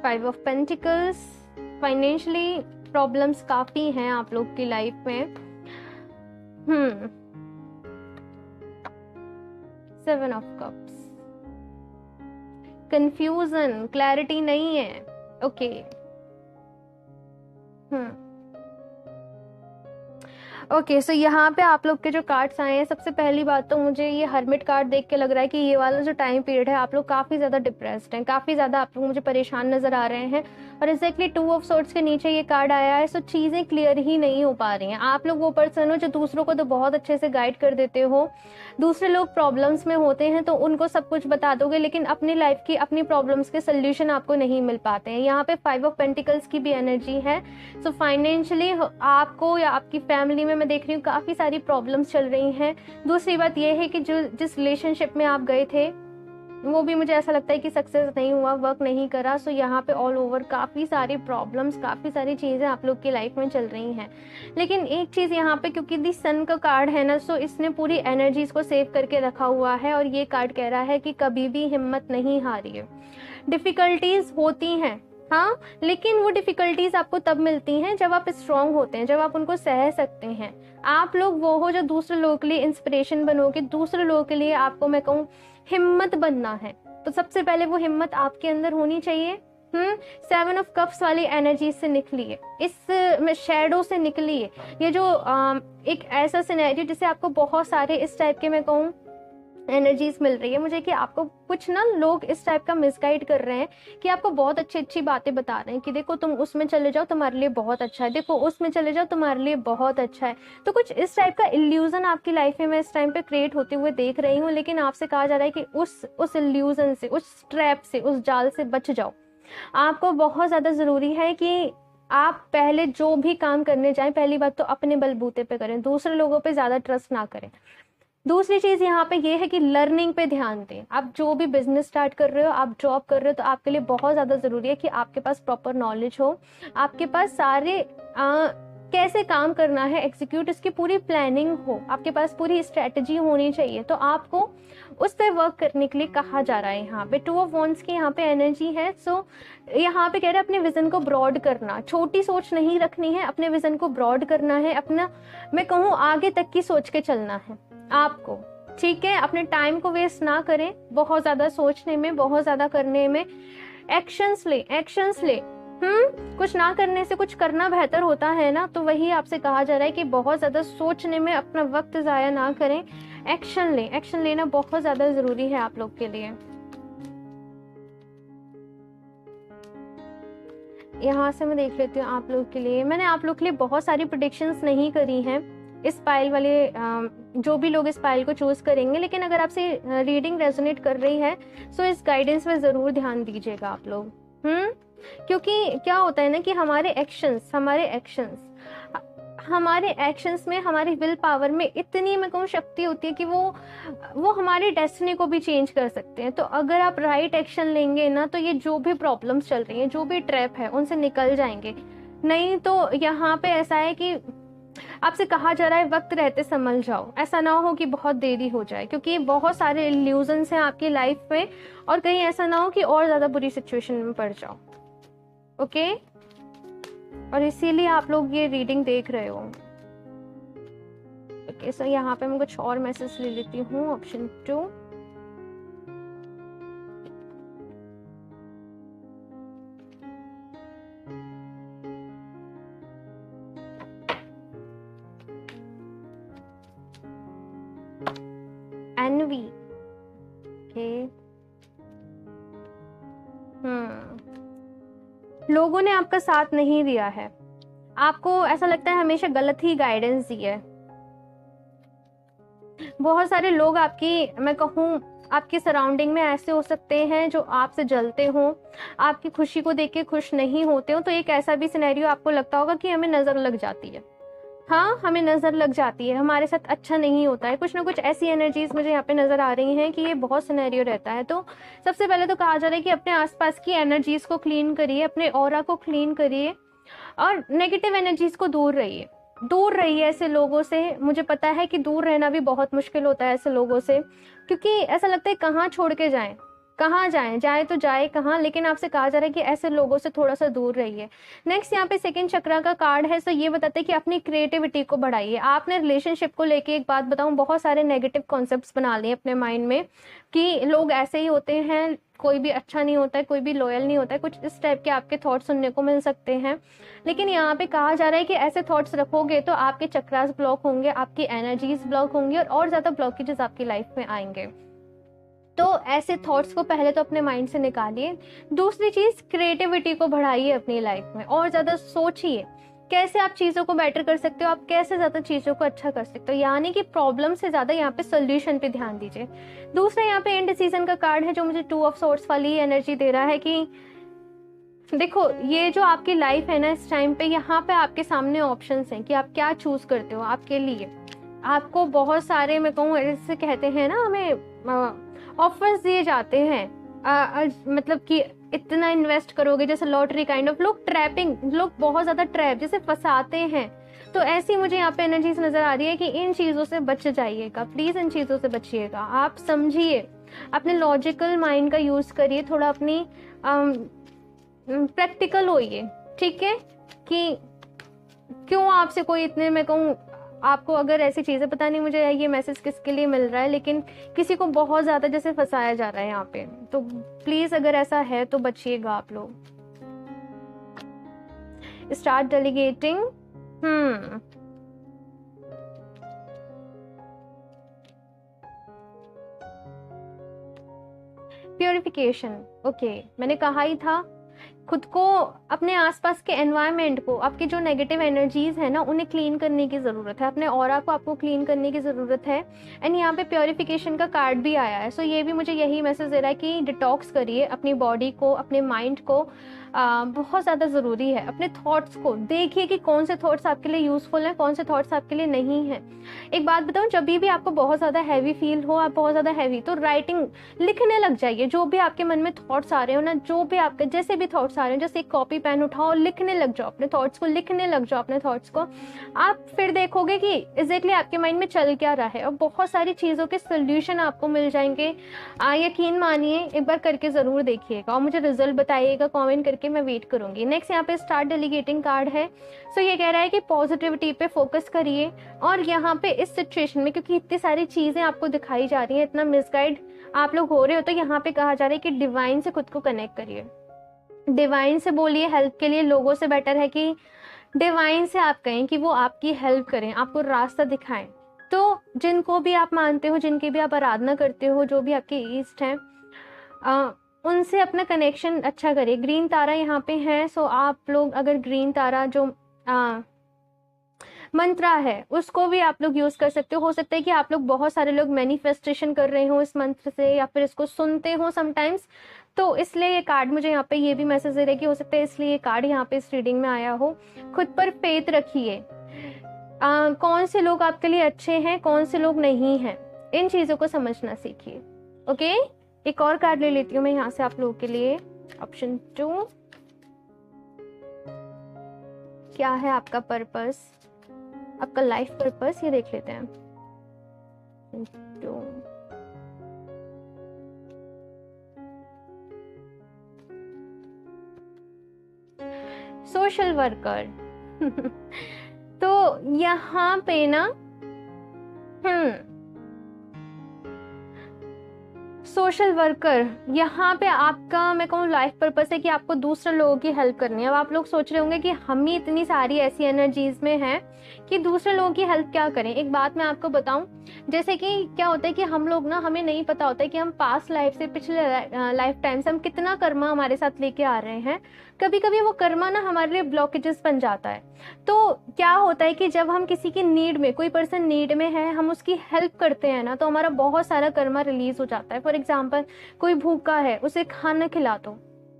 Five of Pentacles। Financially problems काफी हैं आप लोग की लाइफ में। Seven of Cups, confusion, clarity नहीं है। ओके, ओके, सो यहाँ पे आप लोग के जो कार्ड्स आए हैं, सबसे पहली बात तो मुझे ये हर्मिट कार्ड देख के लग रहा है कि ये वाला जो टाइम पीरियड है आप लोग काफ़ी ज़्यादा डिप्रेस्ड हैं, काफ़ी ज़्यादा आप लोग मुझे परेशान नज़र आ रहे हैं। और एग्जैक्टली 2 ऑफ सोर्ड्स के नीचे ये कार्ड आया है। सो चीज़ें क्लियर ही नहीं हो पा रही हैं। आप लोग वो पर्सन हो जो दूसरों को तो बहुत अच्छे से गाइड कर देते हो, दूसरे लोग प्रॉब्लम्स में होते हैं तो उनको सब कुछ बता दोगे, लेकिन अपनी लाइफ की, अपनी प्रॉब्लम्स के सोल्यूशन आपको नहीं मिल पाते हैं। यहाँ पे 5 ऑफ पेंटिकल्स की भी एनर्जी है। सो फाइनेंशियली आपको या आपकी फैमिली में मैं देख रही हूँ काफ़ी सारी प्रॉब्लम्स चल रही हैं। दूसरी बात यह है कि जिस रिलेशनशिप में आप गए थे वो भी मुझे ऐसा लगता है कि सक्सेस नहीं हुआ, वर्क नहीं करा। सो यहाँ पे ऑल ओवर काफ़ी सारी प्रॉब्लम्स, काफ़ी सारी चीज़ें आप लोग की लाइफ में चल रही हैं। लेकिन एक चीज़ यहाँ पे, क्योंकि दी सन का कार्ड है ना, सो इसने पूरी एनर्जीज को सेव करके रखा हुआ है। और ये कार्ड कह रहा है कि कभी भी हिम्मत नहीं हारिए। डिफ़िकल्टीज होती हैं, हाँ, लेकिन वो डिफ़िकल्टीज आपको तब मिलती हैं जब आप स्ट्रांग होते हैं, जब आप उनको सह सकते हैं। आप लोग वो हो जो दूसरे लोगों के लिए इंस्पिरेशन बनोगे, दूसरे लोगों के लिए आपको मैं कहूँ हिम्मत बनना है। तो सबसे पहले वो हिम्मत आपके अंदर होनी चाहिए। 7 ऑफ कप्स वाली एनर्जी से निकलिए, इस शैडो से निकलिए। ये जो एक ऐसा सिनेरियो जिसे आपको बहुत सारे इस टाइप के मैं कहूँ एनर्जीज मिल रही है मुझे, कि आपको कुछ ना लोग इस टाइप का मिसगाइड कर रहे हैं कि आपको बहुत अच्छी अच्छी बातें बता रहे हैं कि देखो तुम उसमें चले जाओ तुम्हारे लिए बहुत अच्छा है, देखो उसमें चले जाओ तुम्हारे लिए बहुत अच्छा है। तो कुछ इस टाइप का इल्यूजन आपकी लाइफ में मैं इस टाइम पे क्रिएट होते हुए देख रही हूँ। लेकिन आपसे कहा जा रहा है कि उस इल्यूजन से, उस ट्रैप से, उस जाल से बच जाओ। आपको बहुत ज़्यादा ज़रूरी है कि आप पहले जो भी काम करने जाएं, पहली बात तो अपने बलबूते पे करें, दूसरे लोगों पे ज़्यादा ट्रस्ट ना करें। दूसरी चीज़ यहाँ पे ये है कि लर्निंग पे ध्यान दें। आप जो भी बिजनेस स्टार्ट कर रहे हो, आप जॉब कर रहे हो, तो आपके लिए बहुत ज़्यादा ज़रूरी है कि आपके पास प्रॉपर नॉलेज हो, आपके पास सारे कैसे काम करना है एग्जीक्यूट, इसकी पूरी प्लानिंग हो, आपके पास पूरी स्ट्रेटजी होनी चाहिए। तो आपको उस पर वर्क करने के लिए कहा जा रहा है। यहाँ पे 2 ऑफ वॉन्ड्स की यहाँ पे एनर्जी है। सो यहाँ पे कह रहे हैं अपने विजन को ब्रॉड करना, छोटी सोच नहीं रखनी है, अपने विजन को ब्रॉड करना है, अपना मैं कहूँ आगे तक की सोच के चलना है आपको। ठीक है, अपने टाइम को वेस्ट ना करें बहुत ज़्यादा सोचने में, बहुत ज़्यादा करने में। एक्शंस ले। कुछ ना करने से कुछ करना बेहतर होता है ना। तो वही आपसे कहा जा रहा है कि बहुत ज़्यादा सोचने में अपना वक्त ज़ाया ना करें, एक्शन लेना बहुत ज़्यादा ज़रूरी है आप लोग के लिए। यहाँ से मैं देख लेती हूँ आप लोग के लिए। मैंने आप लोग के लिए बहुत सारी प्रेडिक्शंस नहीं करी हैं इस पाइल वाले, जो भी लोग इस पाइल को चूज करेंगे, लेकिन अगर आपसे रीडिंग रेजोनेट कर रही है तो इस गाइडेंस में ज़रूर ध्यान दीजिएगा आप लोग। क्योंकि क्या होता है ना कि हमारे एक्शंस में, हमारी विल पावर में इतनी मैं कहूँ शक्ति होती है कि वो हमारी डेस्टिनी को भी चेंज कर सकते हैं। तो अगर आप राइट एक्शन लेंगे ना, तो ये जो भी प्रॉब्लम्स चल रही हैं, जो भी ट्रैप है, उनसे निकल जाएंगे। नहीं तो यहाँ पे ऐसा है कि आपसे कहा जा रहा है वक्त रहते संभल जाओ, ऐसा ना हो कि बहुत देरी हो जाए, क्योंकि बहुत सारे इल्यूजन्स हैं आपकी लाइफ में, और कहीं ऐसा ना हो कि और ज्यादा बुरी सिचुएशन में पड़ जाओ। ओके, और इसीलिए आप लोग ये रीडिंग देख रहे हो। ओके, सो यहाँ पे मैं कुछ और मैसेज ले लेती हूँ। Option 2, N V. ओके, लोगों ने आपका साथ नहीं दिया है, आपको ऐसा लगता है हमेशा गलत ही गाइडेंस दी है। बहुत सारे लोग आपकी, मैं कहूँ आपकी सराउंडिंग में ऐसे हो सकते हैं जो आपसे जलते हो, आपकी खुशी को देख के खुश नहीं होते हो। तो एक ऐसा भी सिनेरियो आपको लगता होगा कि हमें नजर लग जाती है। हाँ, हमें नजर लग जाती है, हमारे साथ अच्छा नहीं होता है। कुछ ना कुछ ऐसी एनर्जीज मुझे यहाँ पे नजर आ रही हैं कि ये बहुत सिनेरियो रहता है। तो सबसे पहले तो कहा जा रहा है कि अपने आसपास की एनर्जीज को क्लीन करिए, अपने ऑरा को क्लीन करिए, और नेगेटिव एनर्जीज को दूर रहिए ऐसे लोगों से। मुझे पता है कि दूर रहना भी बहुत मुश्किल होता है ऐसे लोगों से, क्योंकि ऐसा लगता है कहाँ छोड़ के जाएं, कहाँ जाए तो जाए कहाँ। लेकिन आपसे कहा जा रहा है कि ऐसे लोगों से थोड़ा सा दूर रहिए। नेक्स्ट यहाँ पे सेकंड चक्रा का कार्ड है, सो ये बताते हैं कि अपनी क्रिएटिविटी को बढ़ाइए। आपने रिलेशनशिप को लेके, एक बात बताऊं, बहुत सारे नेगेटिव कॉन्सेप्ट्स बना लिए अपने माइंड में कि लोग ऐसे ही होते हैं, कोई भी अच्छा नहीं होता है, कोई भी लॉयल नहीं होता है, कुछ इस टाइप के आपके थॉट्स सुनने को मिल सकते हैं। लेकिन यहाँ पे कहा जा रहा है कि ऐसे थॉट्स रखोगे तो आपके चक्रास ब्लॉक होंगे, आपकी एनर्जीज ब्लॉक होंगी, और ज्यादा ब्लॉकेजेस आपकी लाइफ में आएंगे। तो ऐसे थॉट्स को पहले तो अपने माइंड से निकालिए। दूसरी चीज, क्रिएटिविटी को बढ़ाइए अपनी लाइफ में, और ज्यादा सोचिए कैसे आप चीजों को बेटर कर सकते हो, आप कैसे ज्यादा चीजों को अच्छा कर सकते हो। यानी कि प्रॉब्लम से ज्यादा यहाँ पे सोल्यूशन पे ध्यान दीजिए। दूसरा यहाँ पे इंडिसीजन का कार्ड है, जो मुझे 2 ऑफ सोर्ड्स वाली एनर्जी दे रहा है कि देखो, ये जो आपकी लाइफ है ना, इस टाइम पे यहाँ पे आपके सामने ऑप्शंस हैं कि आप क्या चूज करते हो आपके लिए। आपको बहुत सारे, मैं कहूँ जैसे कहते हैं ना, हमें ऑफर्स दिए जाते हैं, मतलब कि इतना इन्वेस्ट करोगे, जैसे लॉटरी काइंड ऑफ। लोग बहुत ज्यादा ट्रैप जैसे फंसाते हैं। तो ऐसी मुझे यहाँ पे एनर्जीज नजर आ रही है कि इन चीजों से बच जाइएगा, प्लीज इन चीजों से बचिएगा। आप समझिए, अपने लॉजिकल माइंड का यूज करिए, थोड़ा अपनी प्रैक्टिकल होइए, ठीक है। कि क्यों आपसे कोई इतने, मैं कहूँ आपको अगर ऐसी चीजें, पता नहीं मुझे ये मैसेज किसके लिए मिल रहा है, लेकिन किसी को बहुत ज्यादा जैसे फंसाया जा रहा है यहाँ पे। तो प्लीज अगर ऐसा है तो बचिएगा आप लोग। Start delegating. प्योरिफिकेशन। ओके, मैंने कहा ही था, खुद को, अपने आसपास के एनवायरनमेंट को, आपकी जो नेगेटिव एनर्जीज है ना, उन्हें क्लीन करने की जरूरत है। अपने ऑरा को आपको क्लीन करने की जरूरत है। एंड यहाँ पे प्योरिफिकेशन का कार्ड भी आया है। सो ये भी मुझे यही मैसेज दे रहा है कि डिटॉक्स करिए अपनी बॉडी को, अपने माइंड को। बहुत ज़्यादा ज़रूरी है। अपने थॉट्स को देखिए कि कौन से थॉट्स आपके लिए यूजफुल हैं, कौन से थॉट्स आपके लिए नहीं हैं। एक बात बताऊं, जब भी आपको बहुत ज़्यादा हैवी फील हो, आप बहुत ज़्यादा हैवी, तो राइटिंग, लिखने लग जाइए। जो भी आपके मन में थॉट्स आ रहे हो ना, जो भी आपके जैसे भी थॉट्स आ रहे हैं, जैसे एक कॉपी पेन उठाओ, लिखने लग जाओ अपने थॉट्स को, लिखने लग जाओ अपने थॉट्स को। आप फिर देखोगे कि एग्जैक्टली आपके माइंड में चल क्या रहा है, और बहुत सारी चीज़ों के सोल्यूशन आपको मिल जाएंगे। यकीन मानिए, एक बार करके ज़रूर देखिएगा और मुझे रिजल्ट बताइएगा कमेंट करके, मैं वेट करूंगी। नेक्स्ट यहाँ पे स्टार्ट डेलीगेटिंग कार्ड है। सो ये कह रहा है कि पॉजिटिविटी पे फोकस करिए। और यहाँ पे इस सिचुएशन में, क्योंकि इतनी सारी चीजें आपको दिखाई जा रही हैं, इतना मिसगाइड आप लोग हो रहे हो, तो यहाँ पे कहा जा रहा है कि डिवाइन से खुद को कनेक्ट करिए, डिवाइन से बोलिए हेल्प के लिए। लोगों से बेटर है कि डिवाइन से आप कहें कि वो आपकी हेल्प करें, आपको रास्ता दिखाएं। तो जिनको भी आप मानते हो, जिनकी भी आप आराधना करते हो, जो भी आपके ईस्ट हैं, उनसे अपना कनेक्शन अच्छा करिए। ग्रीन तारा यहाँ पे है, सो आप लोग अगर ग्रीन तारा जो मंत्रा है उसको भी आप लोग यूज कर सकते हो सकता है कि आप लोग बहुत सारे लोग मैनिफेस्टेशन कर रहे हो इस मंत्र से, या फिर इसको सुनते हो समटाइम्स, तो इसलिए ये कार्ड मुझे यहाँ पे ये भी मैसेज दे रहा है कि हो सकता है इसलिए ये कार्ड यहाँ पे इस रीडिंग में आया हो। खुद पर फेथ रखिए, कौन से लोग आपके लिए अच्छे हैं, कौन से लोग नहीं हैं, इन चीजों को समझना सीखिए। ओके, एक और कार्ड ले लेती हूँ मैं यहाँ से आप लोगों के लिए। ऑप्शन 2, क्या है आपका पर्पस, आपका लाइफ पर्पस, ये देख लेते हैं। सोशल वर्कर तो यहाँ पे ना सोशल वर्कर यहाँ पे आपका मैं कहूँ लाइफ पर्पस है कि आपको दूसरे लोगों की हेल्प करनी है। अब आप लोग सोच रहे होंगे कि हम ही इतनी सारी ऐसी एनर्जीज में हैं कि दूसरे लोगों की हेल्प क्या करें। एक बात मैं आपको बताऊं, जैसे कि क्या होता है कि हम लोग ना, हमें नहीं पता होता है कि हम पास्ट लाइफ से, पिछले लाइफ टाइम से हम कितना कर्मा हमारे साथ लेके आ रहे हैं। कभी कभी वो कर्मा ना हमारे लिए ब्लॉकेजेस बन जाता है। तो क्या होता है कि जब हम किसी की नीड में, कोई पर्सन नीड में है, हम उसकी हेल्प करते हैं ना, तो हमारा बहुत सारा कर्मा रिलीज हो जाता है। फॉर एग्जाम्पल, कोई भूखा है, उसे खाना खिला दो।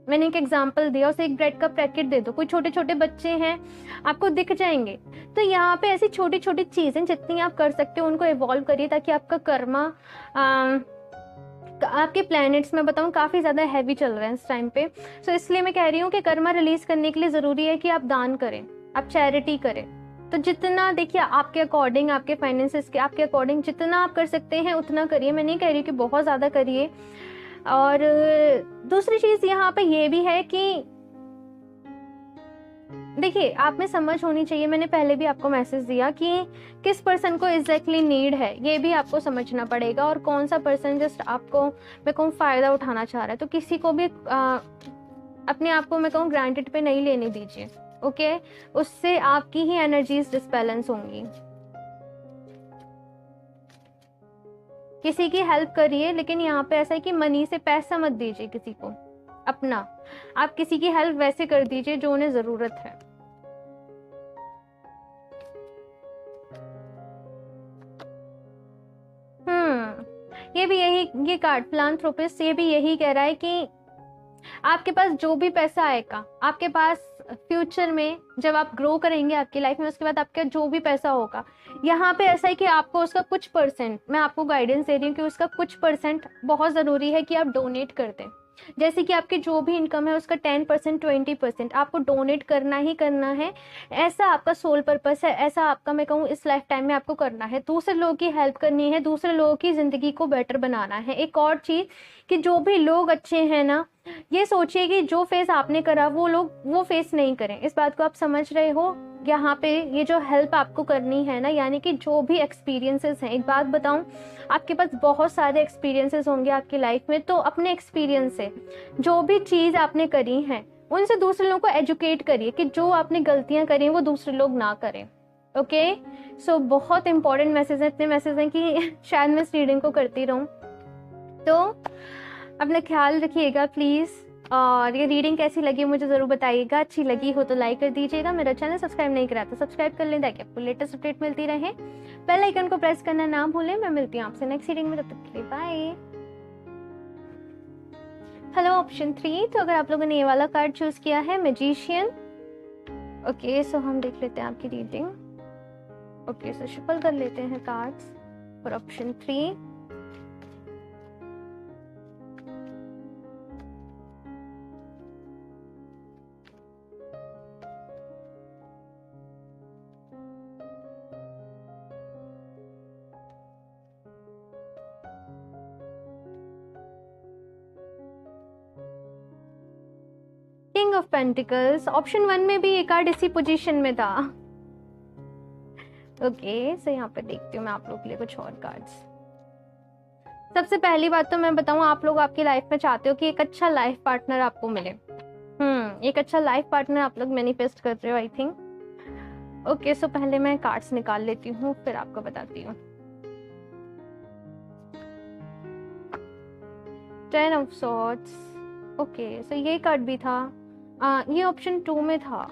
मैंने एक एग्जाम्पल दिया, उसे एक ब्रेड का पैकेट दे दो। कोई छोटे छोटे बच्चे हैं, आपको दिख जाएंगे। तो यहाँ पे ऐसी छोटी छोटी चीजें जितनी आप कर सकते हो उनको इवॉल्व करिए, ताकि आपका कर्मा आपके प्लैनेट्स में बताऊं काफी ज्यादा हैवी चल रहे हैं इस टाइम पे। सो इसलिए मैं कह रही हूँ कि कर्मा रिलीज करने के लिए जरूरी है कि आप दान करें, आप चैरिटी करें। तो जितना देखिए आपके अकॉर्डिंग, आपके फाइनेंसेस के आपके अकॉर्डिंग जितना आप कर सकते हैं उतना करिए। मैं नहीं कह रही कि बहुत ज्यादा करिए। और दूसरी चीज यहाँ पे ये भी है कि देखिए आप में समझ होनी चाहिए, मैंने पहले भी आपको मैसेज दिया कि किस पर्सन को एग्जैक्टली नीड है, ये भी आपको समझना पड़ेगा। और कौन सा पर्सन जस्ट आपको मैं कहूँ फायदा उठाना चाह रहा है। तो किसी को भी अपने आप को मैं कहूँ ग्रांटेड पे नहीं लेने दीजिए। ओके, उससे आपकी ही एनर्जीज डिसबैलेंस होंगी। किसी की हेल्प करिए, लेकिन यहाँ पे ऐसा है कि मनी से पैसा मत दीजिए किसी को अपना। आप किसी की हेल्प वैसे कर दीजिए जो उन्हें जरूरत है। ये भी यही, ये कार्ड फिलांथ्रोपिस्ट, ये भी यही कह रहा है कि आपके पास जो भी पैसा आएगा, आपके पास फ्यूचर में जब आप ग्रो करेंगे आपकी लाइफ में, उसके बाद आपका जो भी पैसा होगा, यहाँ पे ऐसा है कि आपको उसका कुछ परसेंट, मैं आपको गाइडेंस दे रही हूँ कि उसका कुछ परसेंट बहुत ज़रूरी है कि आप डोनेट कर दें। जैसे कि आपकी जो भी इनकम है उसका 10%, 20% आपको डोनेट करना ही करना है। ऐसा आपका सोल पर्पस है, ऐसा आपका मैं कहूँ इस लाइफ टाइम में आपको करना है। दूसरे लोगों की हेल्प करनी है, दूसरे लोगों की ज़िंदगी को बेटर बनाना है। एक और चीज़ कि जो भी लोग अच्छे हैं ना, ये सोचिए कि जो फेस आपने करा वो लोग वो फेस नहीं करें। इस बात को आप समझ रहे हो? यहाँ पे ये जो हेल्प आपको करनी है ना, यानी कि जो भी एक्सपीरियंसेस हैं, एक बात बताऊं, आपके पास बहुत सारे एक्सपीरियंसेस होंगे आपकी लाइफ में। तो अपने एक्सपीरियंस से जो भी चीज़ आपने करी है उनसे दूसरे लोगों को एजुकेट करिए कि जो आपने गलतियां करी वो दूसरे लोग ना करें। ओके, सो बहुत इंपॉर्टेंट मैसेज है, इतने मैसेज हैं कि शायद मैं इस रीडिंग को करती रहूं। तो अपना ख्याल रखिएगा प्लीज़। और ये रीडिंग कैसी लगी मुझे ज़रूर बताइएगा। अच्छी लगी हो तो लाइक कर दीजिएगा। मेरा चैनल सब्सक्राइब नहीं करा तो सब्सक्राइब कर लें ताकि आपको लेटेस्ट अपडेट मिलती रहे। बेल आइकन को प्रेस करना ना भूलें। मैं मिलती हूँ आपसे नेक्स्ट रीडिंग में, तब तक के लिए बाय। हेलो ऑप्शन 3, तो अगर आप लोगों ने ये वाला कार्ड चूज किया है, मैजिशियन। ओके, सो हम देख लेते हैं आपकी रीडिंग। ओके, सो शफल कर लेते हैं cards for option 3। King of pentacles, option 1 में भी ये कार्ड इसी पोजीशन में था। ओके, सो यहाँ पे देखती हूँ मैं आप लोग के लिए कुछ और कार्ड्स। सबसे पहली बात तो मैं बताऊँ, आप लोग आपकी लाइफ में चाहते हो कि एक अच्छा लाइफ पार्टनर आपको मिले। एक अच्छा लाइफ पार्टनर आप लोग मैनिफेस्ट कर रहे हो आई थिंक। ओके, सो पहले मैं कार्ड्स निकाल लेती हूँ फिर आपको बताती हूँ। 10 of Swords, ओके, सो ये कार्ड भी था। ये ऑप्शन 2 में था।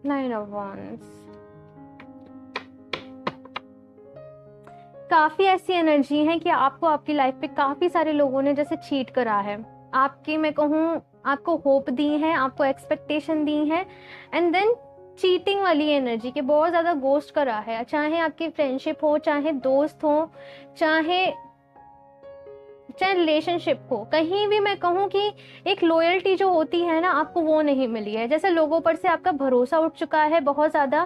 Nine of wands. काफी ऐसी एनर्जी है कि आपको आपकी लाइफ पे काफी सारे लोगों ने जैसे चीट करा है, आपकी मैं कहूँ आपको होप दी है, आपको एक्सपेक्टेशन दी है, एंड देन चीटिंग वाली एनर्जी के बहुत ज्यादा गोस्ट करा है, चाहे आपकी फ्रेंडशिप हो, चाहे दोस्त हो, चाहे रिलेशनशिप हो, कहीं भी मैं कहूँ कि एक लॉयल्टी जो होती है ना, आपको वो नहीं मिली है। जैसे लोगों पर से आपका भरोसा उठ चुका है बहुत ज्यादा।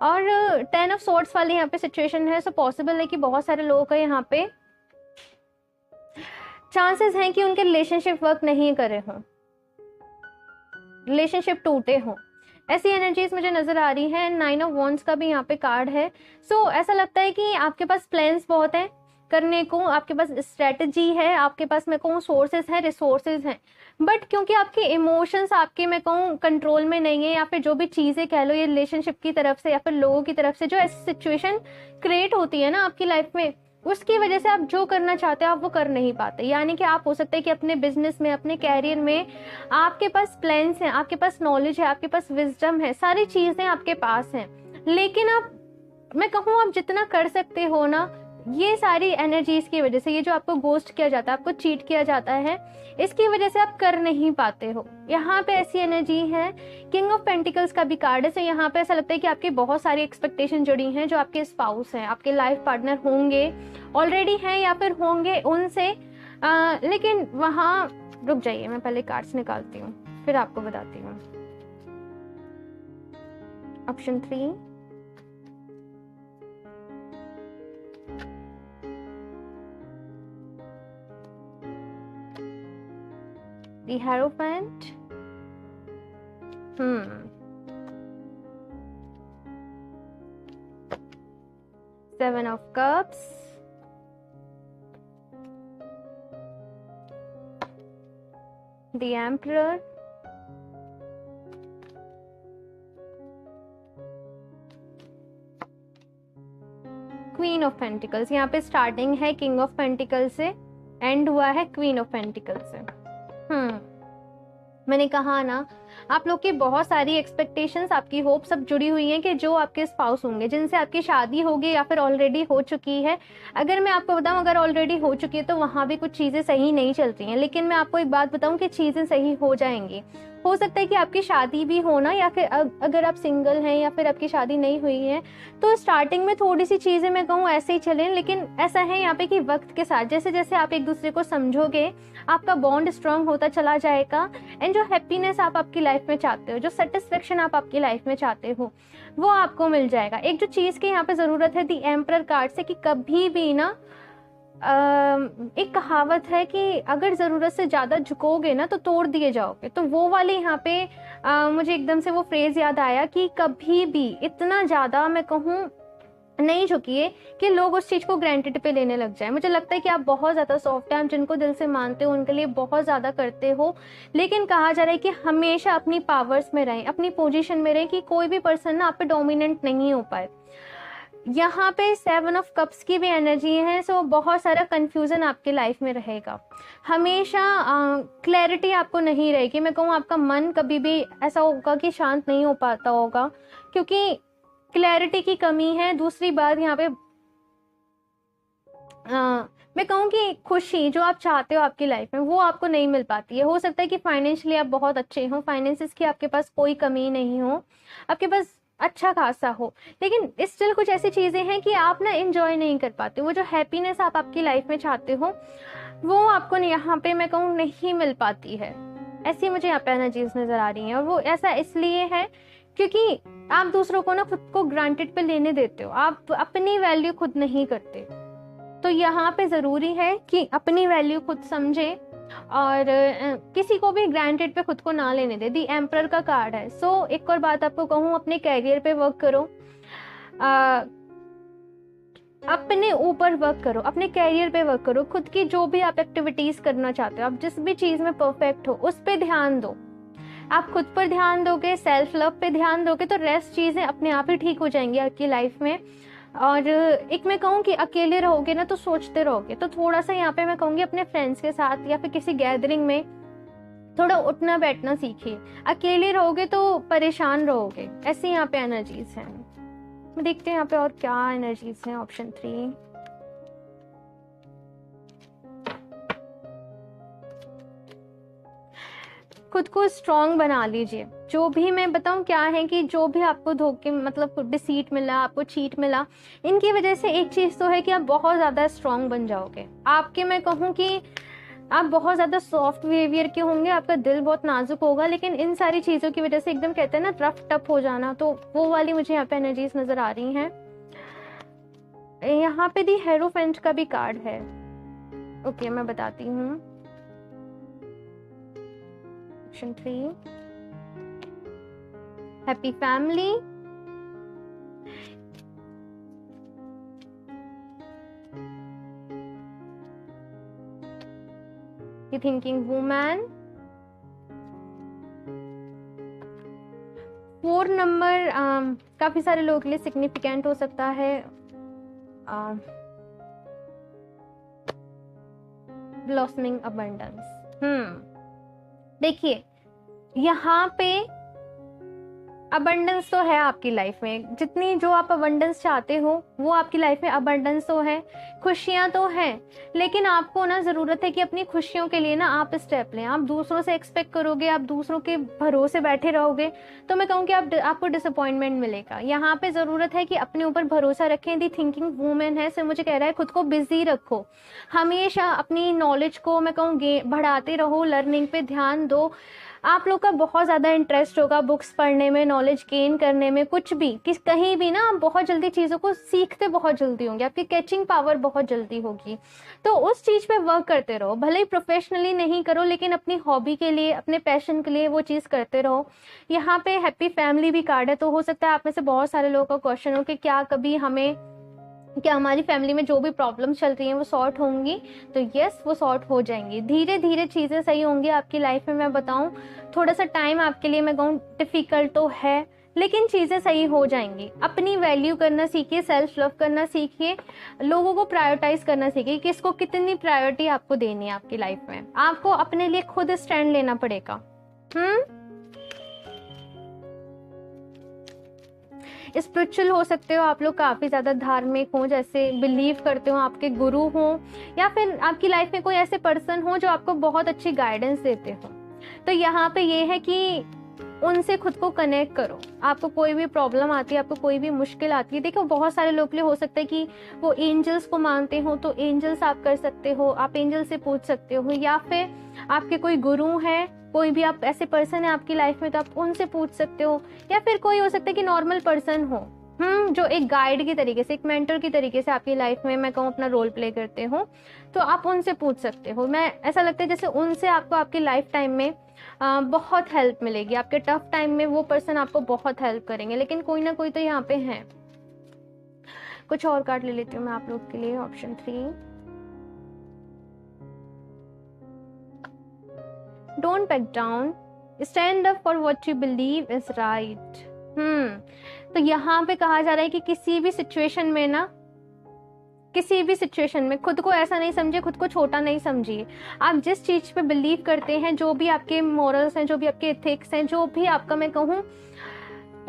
और 10 ऑफ सोर्ड्स वाली यहाँ पे सिचुएशन है, सो पॉसिबल है कि बहुत सारे लोगों का यहाँ पे चांसेस हैं कि उनके रिलेशनशिप वर्क नहीं करे हों, रिलेशनशिप टूटे हों। ऐसी एनर्जीज मुझे नजर आ रही है। 9 ऑफ वॉन्ड्स का भी यहाँ पे कार्ड है। सो ऐसा लगता है कि आपके पास प्लान्स बहुत हैं करने को, आपके पास स्ट्रेटजी है, आपके पास मैं कहूँ सोर्सेज हैं, रिसोर्सेज हैं, बट क्योंकि आपके इमोशंस आपके मैं कहूँ कंट्रोल में नहीं है, या फिर जो भी चीज़ें कह लो ये रिलेशनशिप की तरफ से या फिर लोगों की तरफ से जो ऐसी सिचुएशन क्रिएट होती है ना आपकी लाइफ में, उसकी वजह से आप जो करना चाहते हो आप वो कर नहीं पाते। यानी कि आप हो सकता है कि अपने बिजनेस में, अपने कैरियर में आपके पास प्लान्स हैं, आपके पास नॉलेज है, आपके पास विजडम है, सारी चीज़ें आपके पास हैं, लेकिन आप मैं कहूँ आप जितना कर सकते हो ना, ये सारी एनर्जीज की वजह से, ये जो आपको गोस्ट किया जाता है, आपको चीट किया जाता है, इसकी वजह से आप कर नहीं पाते हो। यहाँ पे ऐसी एनर्जी है। किंग ऑफ पेंटिकल्स का भी कार्ड है। सो यहाँ पे ऐसा लगता है कि आपकी बहुत सारी एक्सपेक्टेशन जुड़ी हैं, जो आपके स्पाउस हैं, आपके लाइफ पार्टनर होंगे, ऑलरेडी हैं या फिर होंगे उनसे, लेकिन वहाँ रुक जाइए, मैं पहले कार्ड्स निकालती हूँ फिर आपको बताती हूँ। Option 3, The Hierophant, 7 of Cups, The Emperor, Queen of Pentacles। यहाँ पे स्टार्टिंग है King of Pentacles से, एंड हुआ है Queen of Pentacles से। मैंने कहा ना, आप लोग की बहुत सारी एक्सपेक्टेशंस, आपकी होप सब जुड़ी हुई हैं कि जो आपके स्पाउस होंगे, जिनसे आपकी शादी होगी या फिर ऑलरेडी हो चुकी है। अगर मैं आपको बताऊं, अगर ऑलरेडी हो चुकी है तो वहाँ भी कुछ चीज़ें सही नहीं चल रही हैं, लेकिन मैं आपको एक बात बताऊं कि चीज़ें सही हो जाएंगी। हो सकता है कि आपकी शादी भी हो ना, या फिर अगर आप सिंगल हैं या फिर आपकी शादी नहीं हुई है, तो स्टार्टिंग में थोड़ी सी चीज़ें मैं कहूँ ऐसे ही चलें, लेकिन ऐसा है यहाँ पे कि वक्त के साथ जैसे जैसे आप एक दूसरे को समझोगे, आपका बॉन्ड स्ट्रांग होता चला जाएगा, एंड जो हैप्पीनेस आप आपकी लाइफ में चाहते हो, जो सेटिस्फेक्शन आप आपकी लाइफ में चाहते हो, वो आपको मिल जाएगा। एक जो चीज़ की यहाँ पे ज़रूरत है दी एम्परर कार्ड से, कि कभी भी ना एक कहावत है कि अगर ज़रूरत से ज़्यादा झुकोगे ना तो तोड़ दिए जाओगे, तो वो वाले यहाँ पे मुझे एकदम से वो फ्रेज़ याद आया कि कभी भी इतना ज़्यादा मैं कहूँ नहीं झुकिए कि लोग उस चीज़ को ग्रांटेड पे लेने लग जाए। मुझे लगता है कि आप बहुत ज़्यादा सॉफ्ट हैं, आप जिनको दिल से मानते हो उनके लिए बहुत ज़्यादा करते हो, लेकिन कहा जा रहा है कि हमेशा अपनी पावर्स में रहें, अपनी पोजीशन में रहें, कि कोई भी पर्सन ना आप पे डोमिनेंट नहीं हो पाए। यहाँ पे 7 ऑफ कप्स की भी एनर्जी है। सो बहुत सारा कंफ्यूजन आपके लाइफ में रहेगा, हमेशा क्लैरिटी आपको नहीं रहेगी। मैं कहूँ आपका मन कभी भी ऐसा होगा कि शांत नहीं हो पाता होगा, क्योंकि क्लैरिटी की कमी है। दूसरी बात यहाँ पे मैं कहूँ कि खुशी जो आप चाहते हो आपकी लाइफ में, वो आपको नहीं मिल पाती है। हो सकता है कि फाइनेंशियली आप बहुत अच्छे हो, फाइनेंसिस की आपके पास कोई कमी नहीं हो, आपके पास अच्छा खासा हो, लेकिन स्टिल कुछ ऐसी चीज़ें हैं कि आप ना एंजॉय नहीं कर पाते। वो जो हैप्पीनेस आप आपकी लाइफ में चाहते हो, वो आपको यहाँ पे मैं कहूँ नहीं मिल पाती है। ऐसी मुझे यहाँ पे एनर्जीज नज़र आ रही हैं, और वो ऐसा इसलिए है क्योंकि आप दूसरों को ना खुद को ग्रांटेड पे लेने देते हो, आप अपनी वैल्यू खुद नहीं करते। तो यहाँ पे ज़रूरी है कि अपनी वैल्यू खुद समझें और किसी को भी ग्रांटेड पे खुद को ना लेने दे। दी एम्परर का कार्ड है। सो एक और बात आपको कहूँ, अपने कैरियर पे वर्क करो, अपने ऊपर वर्क करो, अपने कैरियर पे वर्क करो, खुद की जो भी आप एक्टिविटीज़ करना चाहते हो, आप जिस भी चीज़ में परफेक्ट हो उस पर ध्यान दो। आप खुद पर ध्यान दोगे, सेल्फ लव पे ध्यान दोगे, तो रेस्ट चीज़ें अपने आप ही ठीक हो जाएंगी आपकी लाइफ में। और एक मैं कहूँ कि अकेले रहोगे ना तो सोचते रहोगे, तो थोड़ा सा यहाँ पे मैं कहूँगी अपने फ्रेंड्स के साथ या फिर किसी गैदरिंग में थोड़ा उठना बैठना सीखिए। अकेले रहोगे तो परेशान रहोगे, ऐसी यहाँ पे एनर्जीज हैं। देखते हैं यहाँ पे और क्या एनर्जीज हैं। ऑप्शन 3, खुद को स्ट्रांग बना लीजिए। जो भी मैं बताऊं क्या है कि जो भी आपको धोखे मतलब डिसीट मिला, आपको चीट मिला, इनकी वजह से एक चीज़ तो है कि आप बहुत ज़्यादा स्ट्रांग बन जाओगे। आपके मैं कहूँ कि आप बहुत ज़्यादा सॉफ्ट बिहेवियर के होंगे, आपका दिल बहुत नाजुक होगा, लेकिन इन सारी चीज़ों की वजह से एकदम कहते हैं ना रफ टफ हो जाना, तो वो वाली मुझे यहाँ पे एनर्जीज नज़र आ रही हैं। यहाँ पे दी हेरोफेंट का भी कार्ड है। ओके, मैं बताती हूँ। Option 3, happy family, thinking woman, 4 number काफी सारे लोगों के लिए सिग्निफिकेंट हो सकता है। Blossoming abundance. देखिए यहाँ पे अबंडेंस तो है आपकी लाइफ में, जितनी जो आप अबंडेंस चाहते हो वो आपकी लाइफ में अबंडेंस तो है, खुशियां तो हैं, लेकिन आपको ना ज़रूरत है कि अपनी खुशियों के लिए ना आप स्टेप लें। आप दूसरों से एक्सपेक्ट करोगे, आप दूसरों के भरोसे बैठे रहोगे, तो मैं कहूँ कि आपको डिसअपॉइंटमेंट मिलेगा। यहाँ पे ज़रूरत है कि अपने ऊपर भरोसा रखें। दी थिंकिंग वूमेन है, सो मुझे कह रहा है खुद को बिजी रखो, हमेशा अपनी नॉलेज को मैं कहूँ बढ़ाते रहो, लर्निंग पे ध्यान दो। आप लोग का बहुत ज़्यादा इंटरेस्ट होगा बुक्स पढ़ने में, नॉलेज गेन करने में, कुछ भी कहीं भी ना आप बहुत जल्दी चीज़ों को सीखते बहुत जल्दी होंगे, आपकी कैचिंग पावर बहुत जल्दी होगी। तो उस चीज़ पे वर्क करते रहो, भले ही प्रोफेशनली नहीं करो, लेकिन अपनी हॉबी के लिए, अपने पैशन के लिए वो चीज़ करते रहो। यहाँ पे हैप्पी फैमिली भी कार्ड है, तो हो सकता है आप में से बहुत सारे लोगों का क्वेश्चन हो कि क्या हमारी फैमिली में जो भी प्रॉब्लम्स चल रही हैं वो सॉर्ट होंगी, तो यस वो सॉर्ट हो जाएंगी। धीरे धीरे चीज़ें सही होंगी आपकी लाइफ में। मैं बताऊं थोड़ा सा टाइम आपके लिए मैं कहूँ डिफ़िकल्ट तो है, लेकिन चीज़ें सही हो जाएंगी। अपनी वैल्यू करना सीखिए, सेल्फ लव करना सीखिए, लोगों को प्रायोरिटाइज करना सीखिए, किसको कितनी प्रायोरिटी आपको देनी है आपकी लाइफ में। आपको अपने लिए खुद स्टैंड लेना पड़ेगा। स्पिरिचुअल हो सकते हो आप लोग, काफ़ी ज़्यादा धार्मिक हो, जैसे बिलीव करते हो, आपके गुरु हो, या फिर आपकी लाइफ में कोई ऐसे पर्सन हो जो आपको बहुत अच्छी गाइडेंस देते हो। तो यहाँ पे ये है कि उनसे खुद को कनेक्ट करो। आपको कोई भी प्रॉब्लम आती है, आपको कोई भी मुश्किल आती है, देखो बहुत सारे लोग के लिए हो सकता है कि वो एंजल्स को मानते हो, तो एंजल्स आप कर सकते हो, आप एंजल से पूछ सकते हो, या फिर आपके कोई गुरु हैं, कोई भी आप ऐसे पर्सन है आपकी लाइफ में तो आप उनसे पूछ सकते हो, या फिर कोई हो सकता है कि नॉर्मल पर्सन हो जो एक गाइड की तरीके से, एक मेंटर की तरीके से आपकी लाइफ में मैं कहूँ अपना रोल प्ले करते हो, तो आप उनसे पूछ सकते हो। मैं ऐसा लगता है जैसे उनसे आपको आपकी लाइफ टाइम में बहुत हेल्प मिलेगी, आपके टफ टाइम में वो पर्सन आपको बहुत हेल्प करेंगे, लेकिन कोई ना कोई तो यहाँ पे है। कुछ और कार्ड ले लेती हूँ मैं आप लोग के लिए। Option 3, don't back down, stand up for what you believe is right. तो यहाँ पे कहा जा रहा है कि किसी भी सिचुएशन में खुद को ऐसा नहीं समझिए, खुद को छोटा नहीं समझिए। आप जिस चीज पे बिलीव करते हैं, जो भी आपके मॉरल्स हैं, जो भी आपके एथिक्स हैं, जो भी आपका मैं कहूँ,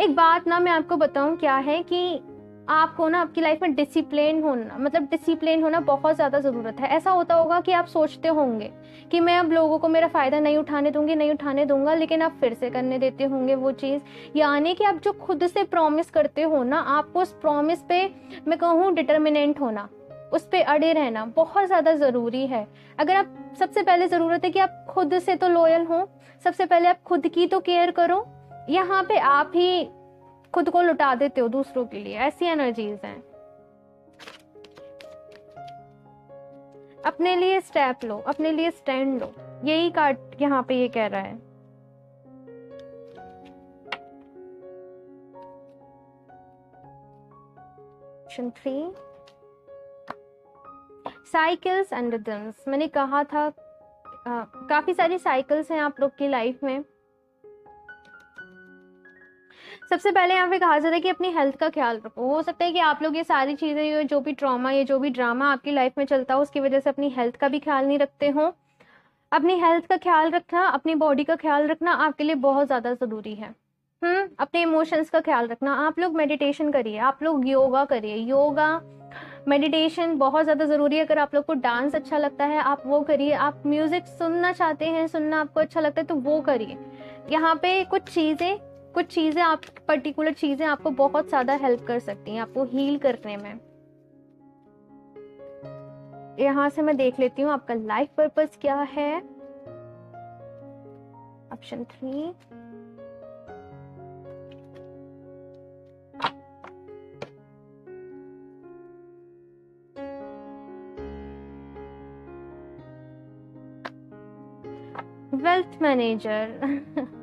एक बात ना मैं आपको बताऊं क्या है कि आपको ना आपकी लाइफ में डिसिप्लिन होना बहुत ज़्यादा ज़रूरत है। ऐसा होता होगा कि आप सोचते होंगे कि मैं अब लोगों को मेरा फ़ायदा नहीं उठाने दूंगा, लेकिन आप फिर से करने देते होंगे वो चीज़। यानी कि आप जो खुद से प्रॉमिस करते हो ना, आपको उस प्रॉमिस पे मैं कहूँ डिटर्मिनेंट होना, उस पर अड़े रहना बहुत ज़्यादा ज़रूरी है। अगर आप सबसे पहले ज़रूरत है कि आप खुद से तो लॉयल हो, सबसे पहले आप खुद की तो केयर करो। यहाँ पे आप ही खुद को लुटा देते हो दूसरों के लिए, ऐसी एनर्जीज हैं। अपने लिए स्टेप लो, अपने लिए स्टैंड लो, यही कार्ड यहाँ पे ये कह रहा है। Option 3, cycles and rhythms. मैंने कहा था काफी सारी साइकिल्स हैं आप लोग की लाइफ में, सबसे पहले यहाँ पे कहा जाता है कि अपनी हेल्थ का ख्याल रखो। हो सकता है कि आप लोग ये सारी चीज़ें, जो भी ट्रॉमा, ये जो भी ड्रामा आपकी लाइफ में चलता हो, उसकी वजह से अपनी हेल्थ का भी ख्याल नहीं रखते हो। अपनी हेल्थ का ख्याल रखना, अपनी बॉडी का ख्याल रखना आपके लिए बहुत ज़्यादा ज़रूरी है। अपने इमोशंस का ख्याल रखना। आप लोग मेडिटेशन करिए, आप लोग योगा करिए। योगा मेडिटेशन बहुत ज़्यादा ज़रूरी है। अगर आप लोग को डांस अच्छा लगता है आप वो करिए। आप म्यूज़िक सुनना चाहते हैं, सुनना आपको अच्छा लगता है तो वो करिए। यहाँ पे कुछ चीज़ें आप पर्टिकुलर चीज़ें आपको बहुत ज़्यादा हेल्प कर सकती हैं आपको हील करने में। यहाँ से मैं देख लेती हूँ आपका लाइफ पर्पस क्या है। Option 3, wealth manager.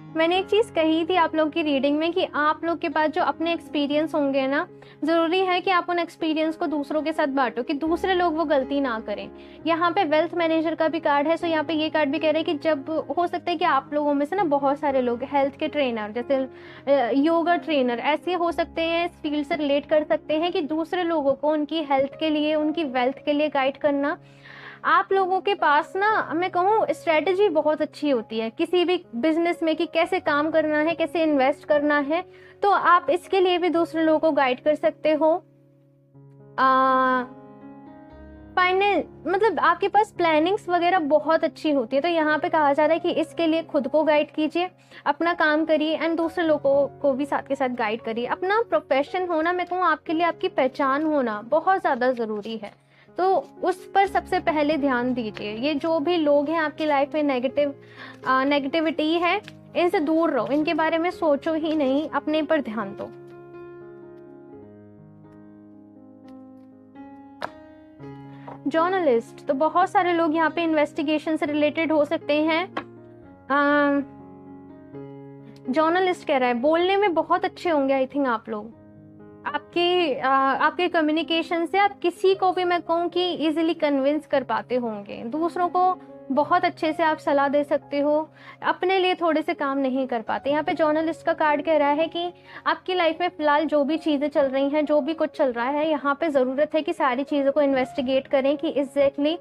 मैंने एक चीज़ कही थी आप लोग की रीडिंग में कि आप लोग के पास जो अपने एक्सपीरियंस होंगे ना, ज़रूरी है कि आप उन एक्सपीरियंस को दूसरों के साथ बांटो कि दूसरे लोग वो गलती ना करें। यहाँ पे वेल्थ मैनेजर का भी कार्ड है, सो यहाँ पे ये कार्ड भी कह रहे हैं कि जब हो सकता है कि आप लोगों में से ना बहुत सारे लोग हेल्थ के ट्रेनर, जैसे योगा ट्रेनर, ऐसे हो सकते हैं, इस फील्ड से रिलेट कर सकते हैं कि दूसरे लोगों को उनकी हेल्थ के लिए, उनकी वेल्थ के लिए गाइड करना। आप लोगों के पास ना, मैं कहूँ, स्ट्रेटजी बहुत अच्छी होती है किसी भी बिजनेस में कि कैसे काम करना है, कैसे इन्वेस्ट करना है, तो आप इसके लिए भी दूसरे लोगों को गाइड कर सकते हो। फाइनेंस, मतलब आपके पास प्लानिंग्स वगैरह बहुत अच्छी होती है। तो यहाँ पे कहा जा रहा है कि इसके लिए खुद को गाइड कीजिए, अपना काम करिए एंड दूसरे लोगों को भी साथ के साथ गाइड करिए। अपना प्रोफेशन होना, मैं कहूँ, आपके लिए आपकी पहचान होना बहुत ज़्यादा ज़रूरी है, तो उस पर सबसे पहले ध्यान दीजिए। ये जो भी लोग हैं आपकी लाइफ में नेगेटिविटी है, इनसे दूर रहो, इनके बारे में सोचो ही नहीं, अपने पर ध्यान दो। जर्नलिस्ट, तो बहुत सारे लोग यहाँ पे इन्वेस्टिगेशन से रिलेटेड हो सकते हैं। जर्नलिस्ट कह रहा है बोलने में बहुत अच्छे होंगे आई थिंक आप लोग। आपके कम्युनिकेशन से आप किसी को भी, मैं कहूँ कि इजीली कन्विंस कर पाते होंगे। दूसरों को बहुत अच्छे से आप सलाह दे सकते हो, अपने लिए थोड़े से काम नहीं कर पाते। यहाँ पे जर्नलिस्ट का कार्ड कह रहा है कि आपकी लाइफ में फिलहाल जो भी चीज़ें चल रही हैं, जो भी कुछ चल रहा है, यहाँ पे ज़रूरत है कि सारी चीज़ों को इन्वेस्टिगेट करें कि एग्जैक्टली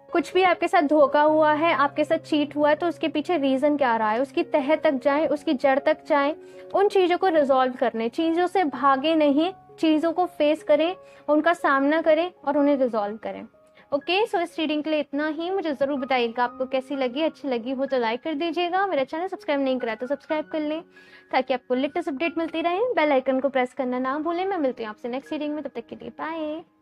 कुछ भी आपके साथ धोखा हुआ है, आपके साथ चीट हुआ है, तो उसके पीछे रीज़न क्या रहा है, उसकी तह तक जाएं, उसकी जड़ तक जाएं, उन चीज़ों को रिजॉल्व करने, चीज़ों से भागे नहीं, चीज़ों को फेस करें, उनका सामना करें और उन्हें रिजॉल्व करें। ओके, सो इस रीडिंग के लिए इतना ही। मुझे ज़रूर बताइएगा आपको कैसी लगी। अच्छी लगी हो तो लाइक कर दीजिएगा। मेरा चैनल सब्सक्राइब नहीं करा तो सब्सक्राइब कर लें ताकि आपको लेटेस्ट अपडेट मिलती रहे। बेल आइकन को प्रेस करना ना भूलें। मैं मिलती हूँ आपसे नेक्स्ट रीडिंग में, तब तक के लिए बाय।